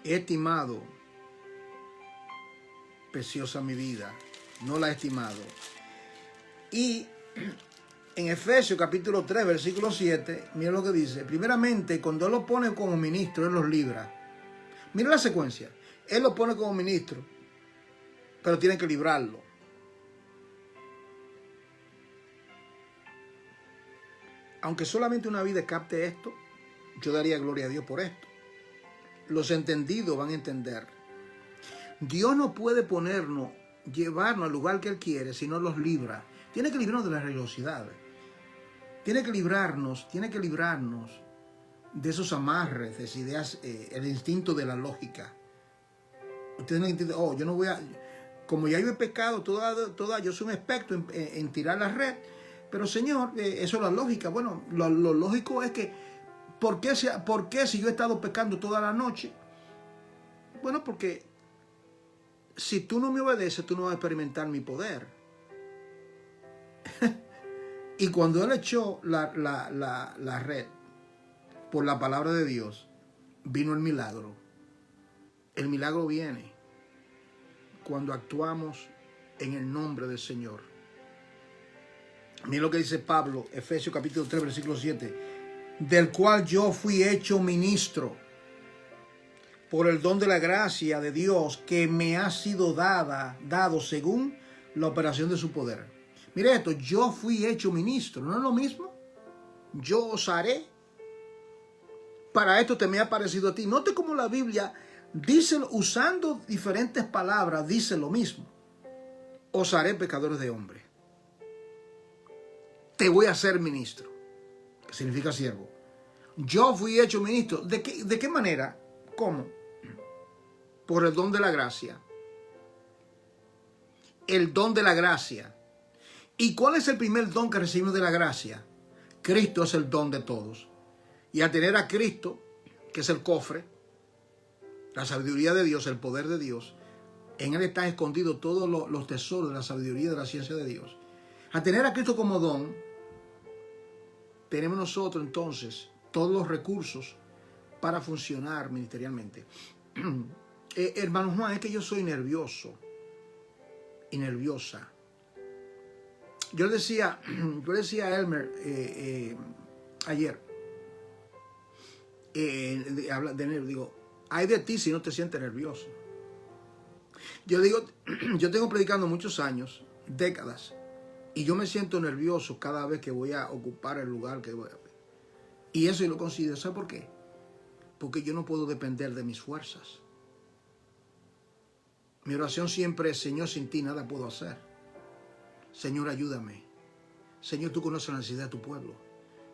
he estimado preciosa mi vida, no la he estimado. Y en Efesios capítulo 3, versículo 7, mira lo que dice. Primeramente, cuando Él lo pone como ministro, Él los libra. Mira la secuencia. Él lo pone como ministro, pero tiene que librarlo. Aunque solamente una vida capte esto, yo daría gloria a Dios por esto. Los entendidos van a entender. Dios no puede llevarnos al lugar que Él quiere si no los libra. Tiene que librarnos de las religiosidades. Tiene que librarnos de esos amarres, de esas ideas, el instinto de la lógica. Ustedes no entienden, yo no voy a... Como ya yo he pecado, yo soy un experto en tirar la red. Pero Señor, eso es la lógica. Bueno, lo lógico es que, ¿por qué si yo he estado pecando toda la noche? Bueno, porque si tú no me obedeces, tú no vas a experimentar mi poder. Y cuando Él echó la red por la palabra de Dios, vino el milagro. El milagro viene cuando actuamos en el nombre del Señor. Mira lo que dice Pablo, Efesios capítulo 3, versículo 7. Del cual yo fui hecho ministro. por el don de la gracia de Dios que me ha sido dado según la operación de su poder. Mire esto, yo fui hecho ministro, ¿no es lo mismo? Yo os haré. Para esto te me ha parecido a ti. Note cómo la Biblia dice, usando diferentes palabras, dice lo mismo. Os haré pecadores de hombres. Te voy a hacer ministro, que significa siervo. Yo fui hecho ministro. ¿De qué manera? ¿Cómo? Por el don de la gracia. El don de la gracia. ¿Y cuál es el primer don que recibimos de la gracia? Cristo es el don de todos. Y al tener a Cristo, que es el cofre, la sabiduría de Dios, el poder de Dios, en Él están escondidos todos los tesoros de la sabiduría y de la ciencia de Dios. Al tener a Cristo como don, tenemos nosotros entonces todos los recursos para funcionar ministerialmente. Hermano Juan, es que yo soy nervioso y nerviosa. Yo le decía a Elmer ayer, habla de nervios, digo, ay de ti si no te sientes nervioso. Yo digo, yo tengo predicando muchos años, décadas, y yo me siento nervioso cada vez que voy a ocupar el lugar que voy a ver. Y eso yo lo considero, ¿sabe por qué? Porque yo no puedo depender de mis fuerzas. Mi oración siempre es, Señor, sin ti nada puedo hacer. Señor, ayúdame. Señor, tú conoces la necesidad de tu pueblo.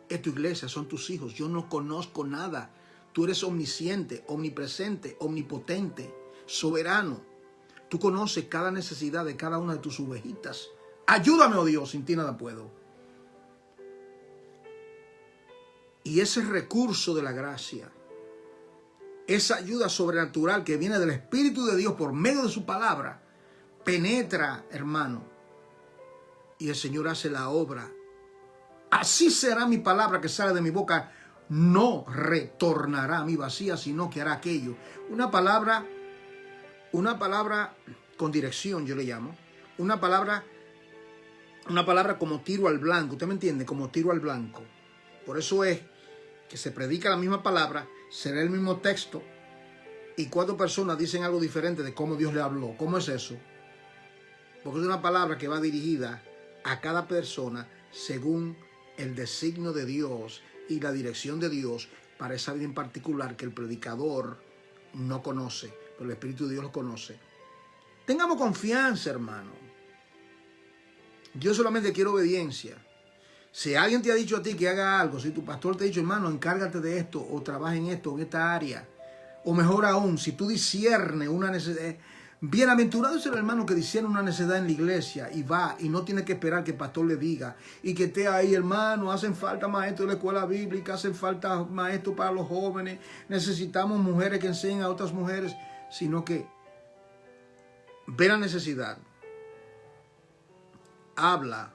Es tu iglesia, son tus hijos. Yo no conozco nada. Tú eres omnisciente, omnipresente, omnipotente, soberano. Tú conoces cada necesidad de cada una de tus ovejitas. Ayúdame, oh Dios, sin ti nada puedo. Y ese recurso de la gracia, esa ayuda sobrenatural que viene del Espíritu de Dios por medio de su palabra, penetra, hermano, y el Señor hace la obra. Así será mi palabra que sale de mi boca, no retornará a mí vacía, sino que hará aquello. Una palabra con dirección, yo le llamo. Una palabra como tiro al blanco. ¿Usted me entiende? Como tiro al blanco. Por eso es que se predica la misma palabra, será el mismo texto, y 4 personas dicen algo diferente de cómo Dios le habló. ¿Cómo es eso? Porque es una palabra que va dirigida a cada persona según el designio de Dios y la dirección de Dios para esa vida en particular que el predicador no conoce, pero el Espíritu de Dios lo conoce. Tengamos confianza, hermano. Yo solamente quiero obediencia. Si alguien te ha dicho a ti que haga algo, si tu pastor te ha dicho, hermano, encárgate de esto, o trabaja en esto, en esta área, o mejor aún, si tú disciernes una necesidad, bienaventurado es el hermano que discierne una necesidad en la iglesia y va y no tiene que esperar que el pastor le diga y que esté ahí, hermano, hacen falta maestros de la escuela bíblica, hacen falta maestros para los jóvenes, necesitamos mujeres que enseñen a otras mujeres, sino que ve la necesidad, habla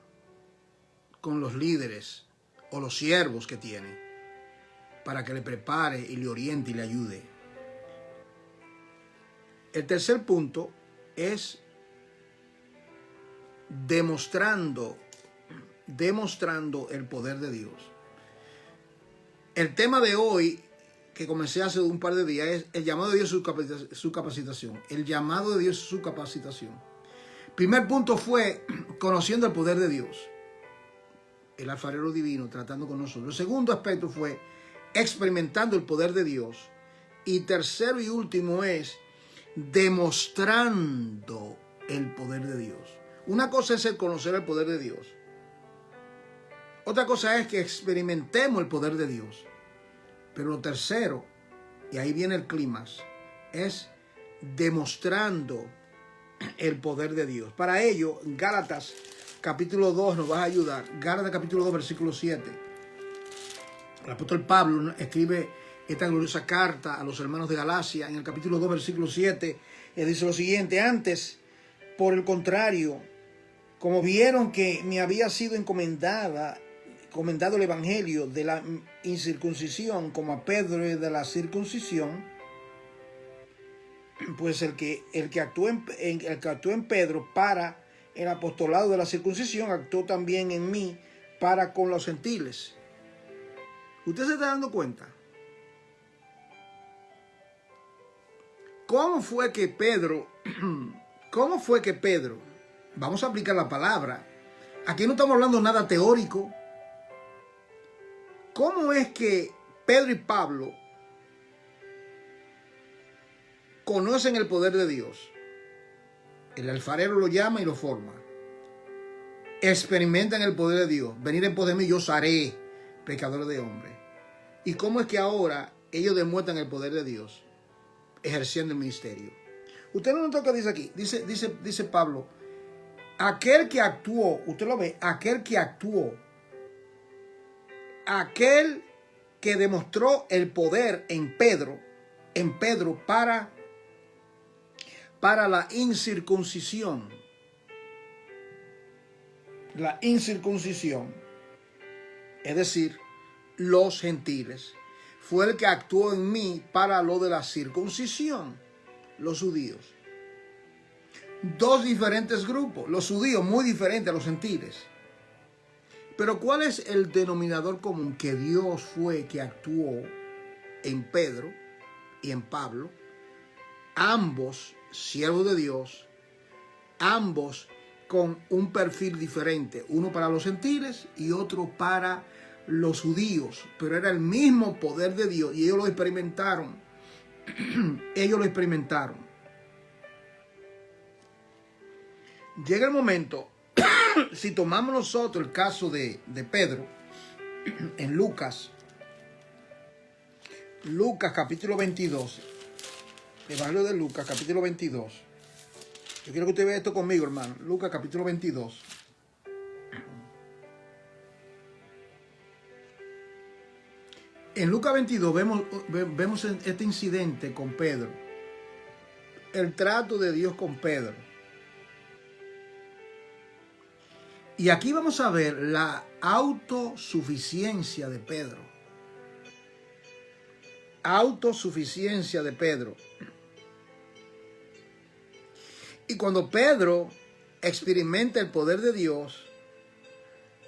con los líderes o los siervos que tiene para que le prepare y le oriente y le ayude. El tercer punto es demostrando el poder de Dios. El tema de hoy, que comencé hace un par de días, es el llamado de Dios y su capacitación. El llamado de Dios y su capacitación. Primer punto fue conociendo el poder de Dios. El alfarero divino tratando con nosotros. El segundo aspecto fue experimentando el poder de Dios. Y tercero y último es demostrando el poder de Dios. Una cosa es el conocer el poder de Dios. Otra cosa es que experimentemos el poder de Dios. Pero lo tercero, y ahí viene el clímax, es demostrando el poder de Dios. Para ello, Gálatas capítulo 2 nos va a ayudar. Gálatas capítulo 2, versículo 7. El apóstol Pablo escribe esta gloriosa carta a los hermanos de Galacia en el capítulo 2, versículo 7. Él dice lo siguiente: antes, por el contrario, como vieron que me había sido encomendado el evangelio de la incircuncisión como a Pedro de la circuncisión, pues el que actuó en Pedro para el apostolado de la circuncisión, actuó también en mí para con los gentiles. ¿Usted se está dando cuenta? ¿Cómo fue que Pedro, vamos a aplicar la palabra, aquí no estamos hablando nada teórico, cómo es que Pedro y Pablo conocen el poder de Dios? El alfarero lo llama y lo forma. Experimentan el poder de Dios. Venir en pos de mí, yo os haré pecadores de hombres. ¿Y cómo es que ahora ellos demuestran el poder de Dios? Ejerciendo el ministerio. Usted no nota lo que dice aquí. Dice Pablo, aquel que actuó, usted lo ve, aquel que actuó, aquel que demostró el poder en Pedro para la incircuncisión. La incircuncisión, es decir, los gentiles, fue el que actuó en mí para lo de la circuncisión, los judíos. Dos diferentes grupos, los judíos muy diferentes a los gentiles. Pero ¿cuál es el denominador común? Que Dios fue que actuó en Pedro y en Pablo, ambos siervos de Dios, ambos con un perfil diferente, uno para los gentiles y otro para los judíos, pero era el mismo poder de Dios y ellos lo experimentaron. Ellos lo experimentaron. Llega el momento, si tomamos nosotros el caso de Pedro, en Lucas capítulo 22, Evangelio de Lucas capítulo 22. Yo quiero que usted vea esto conmigo, hermano. Lucas capítulo 22. En Lucas 22 vemos este incidente con Pedro. El trato de Dios con Pedro. Y aquí vamos a ver la autosuficiencia de Pedro. Autosuficiencia de Pedro. Y cuando Pedro experimenta el poder de Dios,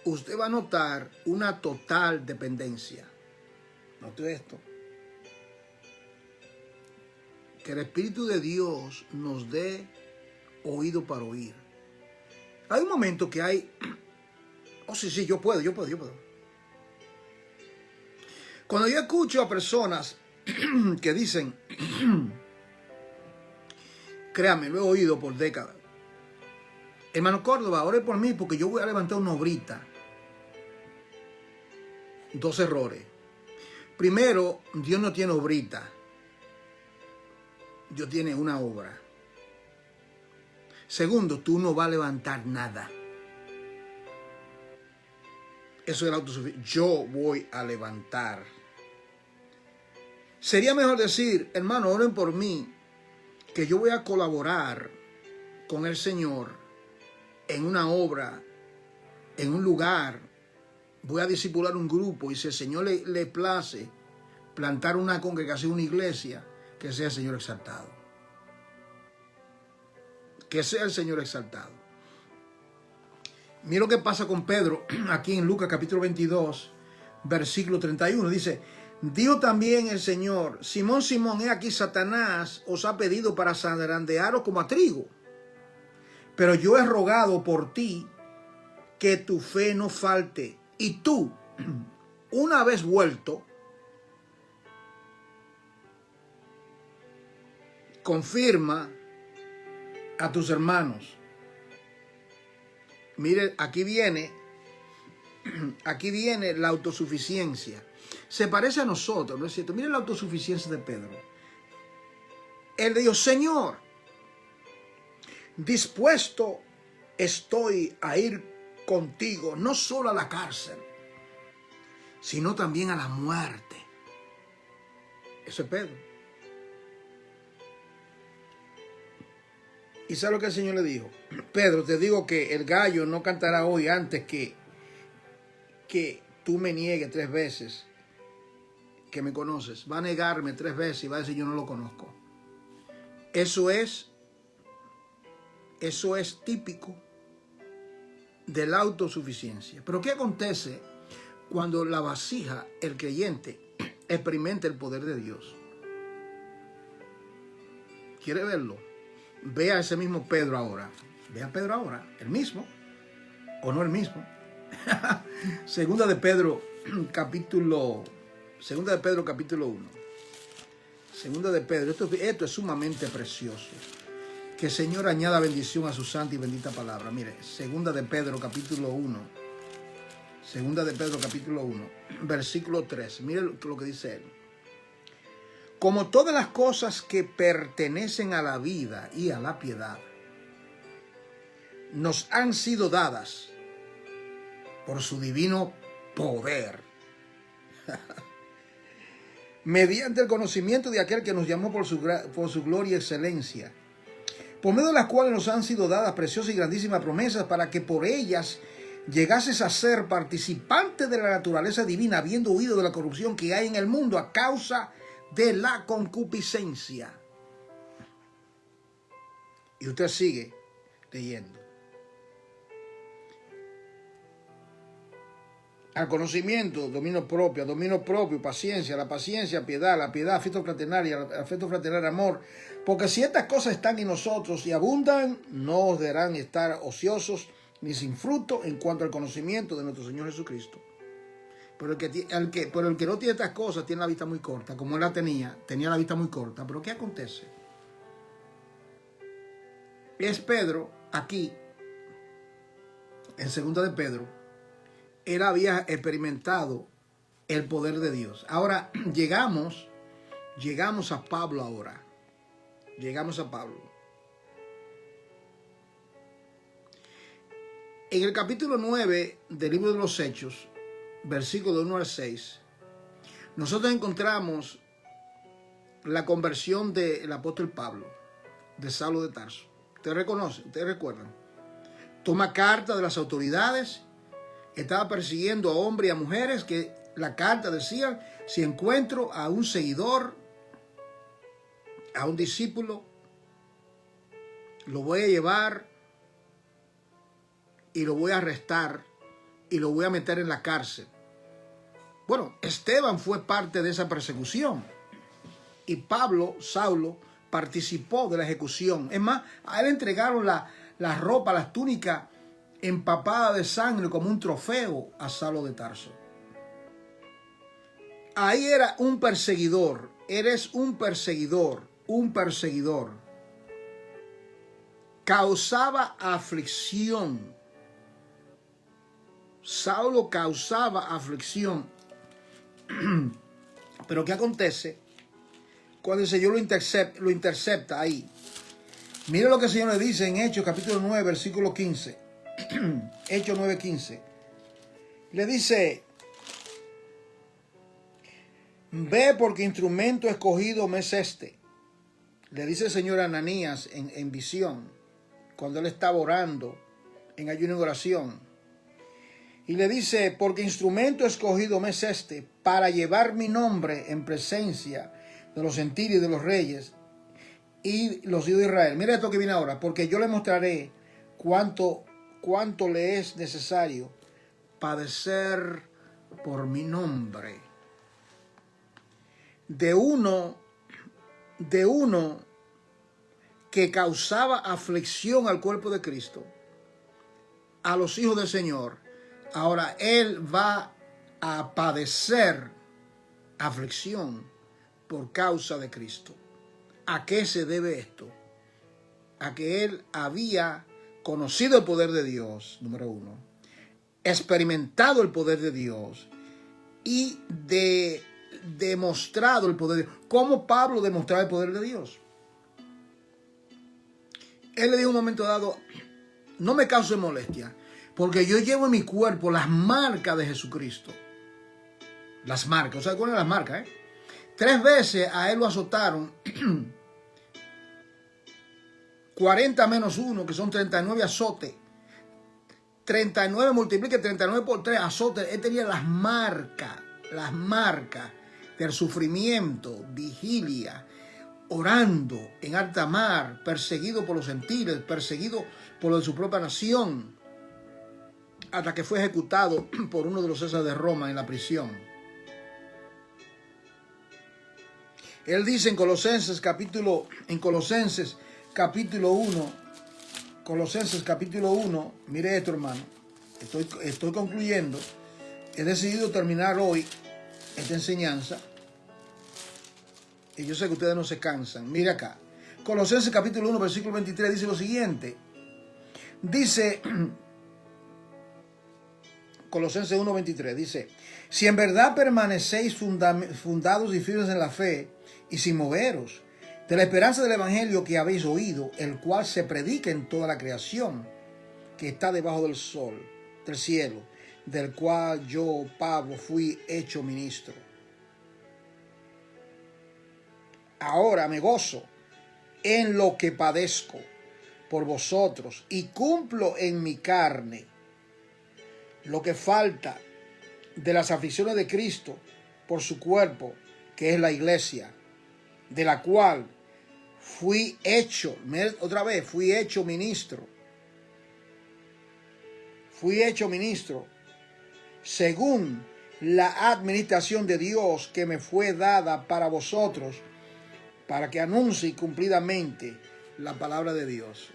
usted va a notar una total dependencia. Note esto. Que el Espíritu de Dios nos dé oído para oír. Hay un momento que hay... Oh, sí, yo puedo. Cuando yo escucho a personas que dicen... Créame, lo he oído por décadas. Hermano Córdoba, ore por mí porque yo voy a levantar una obrita. Dos errores. Primero, Dios no tiene obrita. Dios tiene una obra. Segundo, tú no vas a levantar nada. Eso es la autosuficiencia. Yo voy a levantar. Sería mejor decir, hermano, oren por mí, que yo voy a colaborar con el Señor en una obra, en un lugar. Voy a discipular un grupo y si el Señor le place plantar una congregación, una iglesia, que sea el Señor exaltado. Que sea el Señor exaltado. Mira lo que pasa con Pedro aquí en Lucas capítulo 22, versículo 31. Dice, dijo también el Señor, Simón, Simón, he aquí Satanás os ha pedido para zarandearos como a trigo. Pero yo he rogado por ti que tu fe no falte. Y tú, una vez vuelto, confirma a tus hermanos. Mire, aquí viene la autosuficiencia. Se parece a nosotros, ¿no es cierto? Mire la autosuficiencia de Pedro. Él dijo, Señor, dispuesto estoy a ir contigo, no solo a la cárcel, sino también a la muerte. Eso es Pedro. ¿Y sabe lo que el Señor le dijo? Pedro, te digo que el gallo no cantará hoy antes que tú me niegues 3 veces que me conoces. Va a negarme 3 veces y va a decir yo no lo conozco. Eso es típico de la autosuficiencia. Pero ¿qué acontece cuando la vasija, el creyente, experimenta el poder de Dios? ¿Quiere verlo? Vea a ese mismo Pedro ahora. Vea a Pedro ahora. ¿El mismo? ¿O no el mismo? Segunda de Pedro, capítulo 1. Segunda de Pedro. Esto es sumamente precioso. Que el Señor añada bendición a su santa y bendita palabra. Mire, Segunda de Pedro, capítulo 1. Segunda de Pedro, capítulo 1, versículo 3. Mire lo que dice él. Como todas las cosas que pertenecen a la vida y a la piedad, nos han sido dadas por su divino poder, mediante el conocimiento de aquel que nos llamó por su gloria y excelencia, por medio de las cuales nos han sido dadas preciosas y grandísimas promesas, para que por ellas llegases a ser participante de la naturaleza divina, habiendo huido de la corrupción que hay en el mundo a causa de la concupiscencia. Y usted sigue leyendo. Al conocimiento, dominio propio, paciencia, la paciencia, piedad, la piedad, afecto fraternal, amor. Porque si estas cosas están en nosotros y abundan, no os deberán estar ociosos ni sin fruto en cuanto al conocimiento de nuestro Señor Jesucristo. Pero el que no tiene estas cosas tiene la vista muy corta, como él la tenía la vista muy corta. Pero ¿qué acontece? Es Pedro, aquí, en segunda de Pedro, él había experimentado el poder de Dios. Ahora llegamos a Pablo ahora. Llegamos a Pablo. En el capítulo 9 del libro de los Hechos, versículo 1 al 6, nosotros encontramos la conversión del apóstol Pablo, de Saulo de Tarso. Ustedes reconocen, ustedes recuerdan. Toma carta de las autoridades. Estaba persiguiendo a hombres y a mujeres que la carta decía: si encuentro a un seguidor, a un discípulo, lo voy a llevar y lo voy a arrestar y lo voy a meter en la cárcel. Bueno, Esteban fue parte de esa persecución y Saulo, participó de la ejecución. Es más, a él entregaron la ropa, las túnicas empapada de sangre como un trofeo a Saulo de Tarso. Ahí era un perseguidor. Eres un perseguidor. Causaba aflicción. Saulo causaba aflicción. Pero ¿qué acontece cuando el Señor lo intercepta ahí? Mire lo que el Señor le dice en Hechos capítulo 9, versículo 15. Hechos 9:15. Le dice: ve, porque instrumento escogido me es este. Le dice el Señor a Ananías en visión, cuando él estaba orando en ayuno y oración. Y le dice: porque instrumento escogido me es este, para llevar mi nombre en presencia de los gentiles y de los reyes y los hijos de Israel. Mira esto que viene ahora: porque yo le mostraré cuánto le es necesario padecer por mi nombre. De uno que causaba aflicción al cuerpo de Cristo, a los hijos del Señor, ahora él va a padecer aflicción por causa de Cristo. ¿A qué se debe esto? A que él había conocido el poder de Dios, número uno, experimentado el poder de Dios y demostrado el poder de Dios. ¿Cómo Pablo demostraba el poder de Dios? Él le dijo un momento dado: no me cause molestia, porque yo llevo en mi cuerpo las marcas de Jesucristo. Las marcas, ¿sabes cuáles son las marcas? 3 veces a él lo azotaron. 40 menos 1, que son 39 azotes. 39 multiplique 39 por 3 azotes. Él tenía las marcas del sufrimiento, vigilia, orando en alta mar, perseguido por los gentiles, perseguido por los de su propia nación, hasta que fue ejecutado por uno de los Césares de Roma en la prisión. Él dice en Colosenses capítulo 1, mire esto, hermano, estoy concluyendo, he decidido terminar hoy esta enseñanza, y yo sé que ustedes no se cansan. Mire acá, Colosenses capítulo 1, versículo 23, dice lo siguiente, dice, Colosenses 1, 23, dice, si en verdad permanecéis fundados y firmes en la fe, y sin moveros, de la esperanza del evangelio que habéis oído, el cual se predica en toda la creación, que está debajo del sol, del cielo, del cual yo, Pablo, fui hecho ministro. Ahora me gozo en lo que padezco por vosotros y cumplo en mi carne lo que falta de las aflicciones de Cristo por su cuerpo, que es la iglesia, de la cual fui hecho, otra vez, fui hecho ministro, según la administración de Dios que me fue dada para vosotros, para que anuncie cumplidamente la palabra de Dios.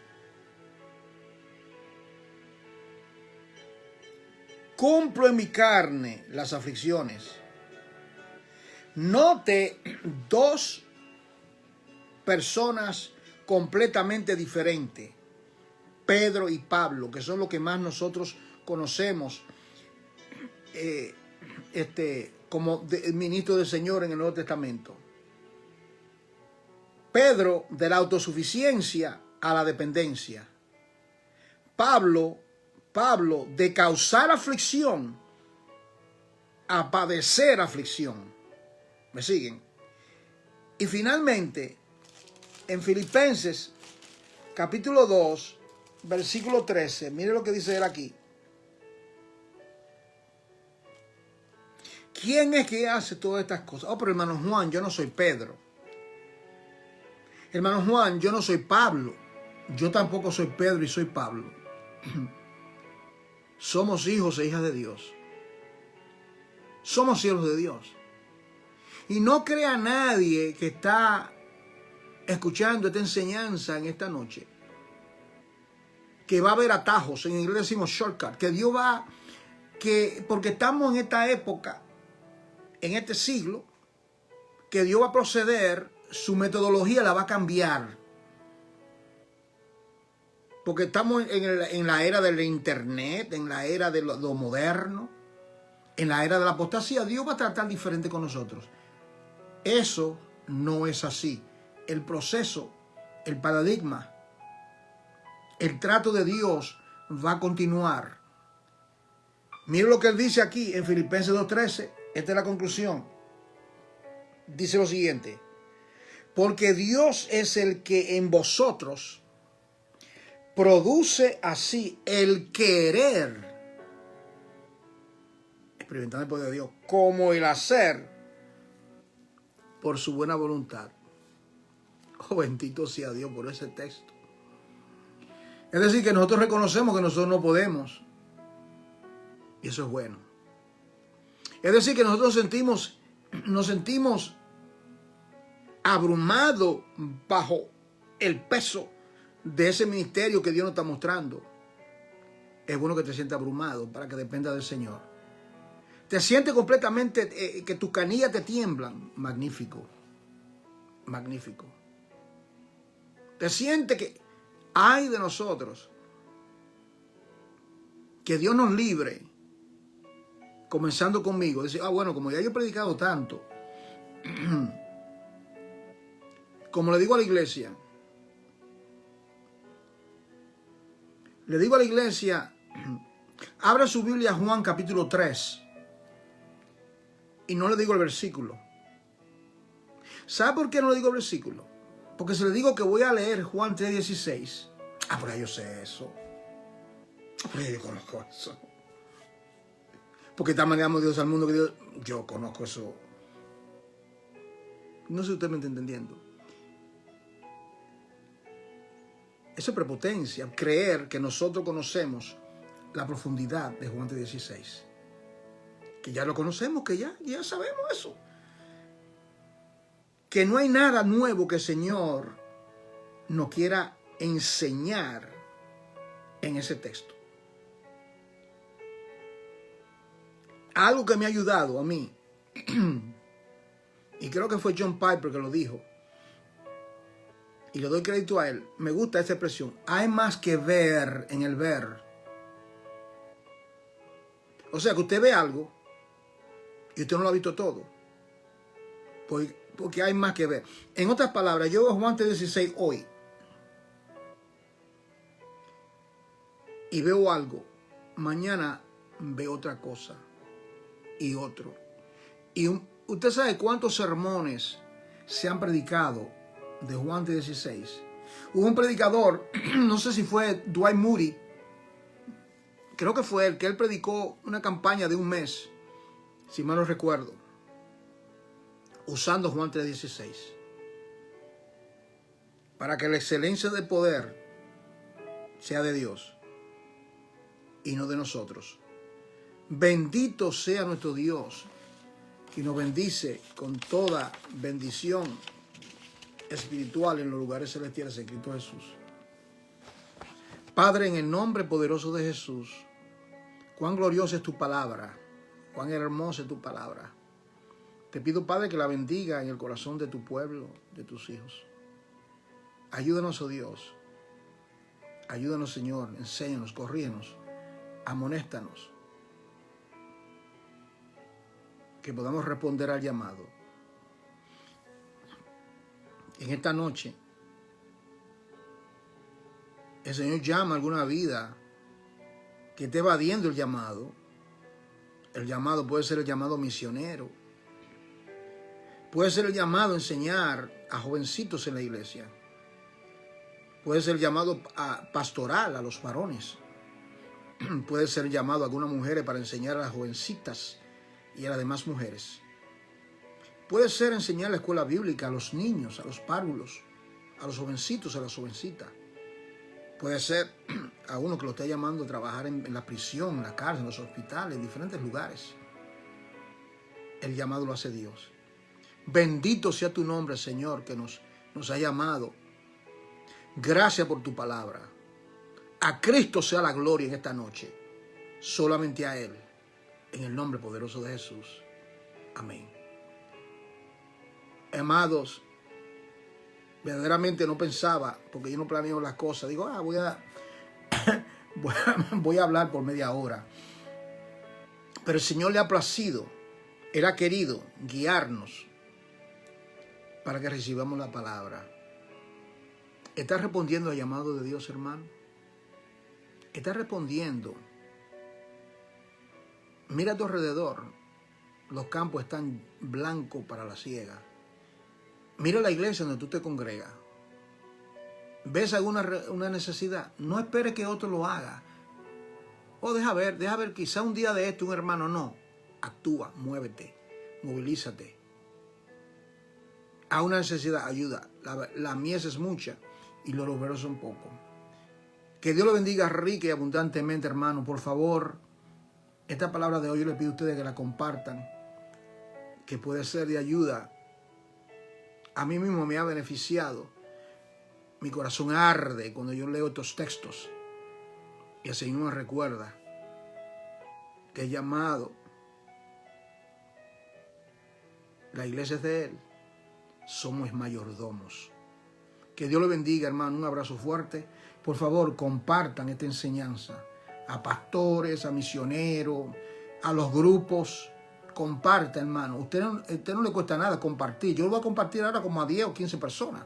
Cumplo en mi carne las aflicciones. Note dos personas completamente diferentes, Pedro y Pablo, que son los que más nosotros conocemos como ministro del Señor en el Nuevo Testamento. Pedro, de la autosuficiencia a la dependencia. Pablo, de causar aflicción a padecer aflicción. ¿Me siguen? Y finalmente, en Filipenses capítulo 2, versículo 13, mire lo que dice él aquí. ¿Quién es que hace todas estas cosas? Oh, pero hermano Juan, yo no soy Pedro. Hermano Juan, yo no soy Pablo. Yo tampoco soy Pedro y soy Pablo. Somos hijos e hijas de Dios. Somos siervos de Dios. Y no crea nadie que está escuchando esta enseñanza en esta noche que va a haber atajos, en inglés decimos shortcut, que Dios va, porque estamos en esta época, en este siglo, que Dios va a proceder, su metodología la va a cambiar. Porque estamos en la era del internet, en la era de lo moderno, en la era de la apostasía. Dios va a tratar diferente con nosotros. Eso no es así. El proceso, el paradigma, el trato de Dios va a continuar. Mire lo que él dice aquí en Filipenses 2:13. Esta es la conclusión. Dice lo siguiente. Porque Dios es el que en vosotros produce así el querer, experimentando el poder de Dios, como el hacer por su buena voluntad. Oh, bendito sea Dios por ese texto. Es decir, que nosotros reconocemos que nosotros no podemos. Y eso es bueno. Es decir, que nosotros nos sentimos abrumados bajo el peso de ese ministerio que Dios nos está mostrando. Es bueno que te sientas abrumado para que dependa del Señor. Te sientes completamente que tus canillas te tiemblan. Magnífico. Magnífico. Te sientes que ay de nosotros. Que Dios nos libre. Comenzando conmigo. Decir, bueno, como ya yo he predicado tanto. Como le digo a la iglesia. Le digo a la iglesia, abra su Biblia a Juan capítulo 3 y no le digo el versículo. ¿Sabe por qué no le digo el versículo? Porque si le digo que voy a leer Juan 3:16, pero yo sé eso. Pero yo conozco eso. Porque está manejando Dios al mundo que Dios, yo conozco eso. No sé si usted me está entendiendo. Eso es prepotencia, creer que nosotros conocemos la profundidad de Juan 3:16. Que ya lo conocemos, que ya sabemos eso. que no hay nada nuevo que el Señor nos quiera enseñar en ese texto. Algo que me ha ayudado a mí, y creo que fue John Piper que lo dijo, y le doy crédito a él, me gusta esta expresión: hay más que ver en el ver. O sea, que usted ve algo y usted no lo ha visto todo, porque hay más que ver. En otras palabras, yo veo Juan 3:16 hoy y veo algo, mañana veo otra cosa y otro. Y usted sabe cuántos sermones se han predicado de Juan 3:16. Hubo un predicador, no sé si fue Dwight Moody, creo que fue él, que él predicó una campaña de un mes, si mal no recuerdo, usando Juan 3:16, para que la excelencia del poder sea de Dios y no de nosotros. Bendito sea nuestro Dios, que nos bendice con toda bendición espiritual en los lugares celestiales en Cristo Jesús. Padre, en el nombre poderoso de Jesús, cuán gloriosa es tu palabra, cuán hermosa es tu palabra. Te pido, Padre, que la bendiga en el corazón de tu pueblo, de tus hijos. Ayúdanos, oh Dios. Ayúdanos, Señor. Enséñanos, corrígenos, amonéstanos. Que podamos responder al llamado. En esta noche, el Señor llama a alguna vida que esté evadiendo el llamado. El llamado puede ser el llamado misionero. Puede ser el llamado a enseñar a jovencitos en la iglesia. Puede ser el llamado pastoral a los varones. Puede ser el llamado a algunas mujeres para enseñar a las jovencitas y a las demás mujeres. Puede ser enseñar la escuela bíblica a los niños, a los párvulos, a los jovencitos, a las jovencitas. Puede ser a uno que lo está llamando a trabajar en la prisión, en la cárcel, en los hospitales, en diferentes lugares. El llamado lo hace Dios. Bendito sea tu nombre, Señor, que nos ha llamado. Gracias por tu palabra. A Cristo sea la gloria en esta noche. Solamente a Él. En el nombre poderoso de Jesús. Amén. Amados, verdaderamente no pensaba, porque yo no planeo las cosas. Digo, voy a hablar por media hora. Pero el Señor le ha placido, Él ha querido guiarnos para que recibamos la palabra. ¿Estás respondiendo al llamado de Dios, hermano? ¿Estás respondiendo? Mira a tu alrededor. Los campos están blancos para la siega. Mira la iglesia donde tú te congregas. ¿Ves una necesidad? No esperes que otro lo haga. Deja ver, quizá un día de esto un hermano no. Actúa, muévete, movilízate. A una necesidad, ayuda. La mies es mucha y los obreros son pocos. Que Dios lo bendiga rica y abundantemente, hermano. Por favor, esta palabra de hoy yo les pido a ustedes que la compartan, que puede ser de ayuda. A mí mismo me ha beneficiado. Mi corazón arde cuando yo leo estos textos. Y el Señor me recuerda que el llamado, la iglesia es de Él. Somos mayordomos. Que Dios le bendiga, hermano. Un abrazo fuerte. Por favor, compartan esta enseñanza a pastores, a misioneros, a los grupos. Comparta, hermano. Usted no le cuesta nada compartir. Yo lo voy a compartir ahora como a 10 o 15 personas.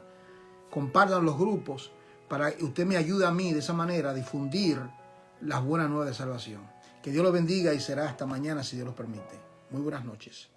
Compartan los grupos para que usted me ayude a mí de esa manera a difundir las buenas nuevas de salvación. Que Dios lo bendiga y será hasta mañana si Dios lo permite. Muy buenas noches.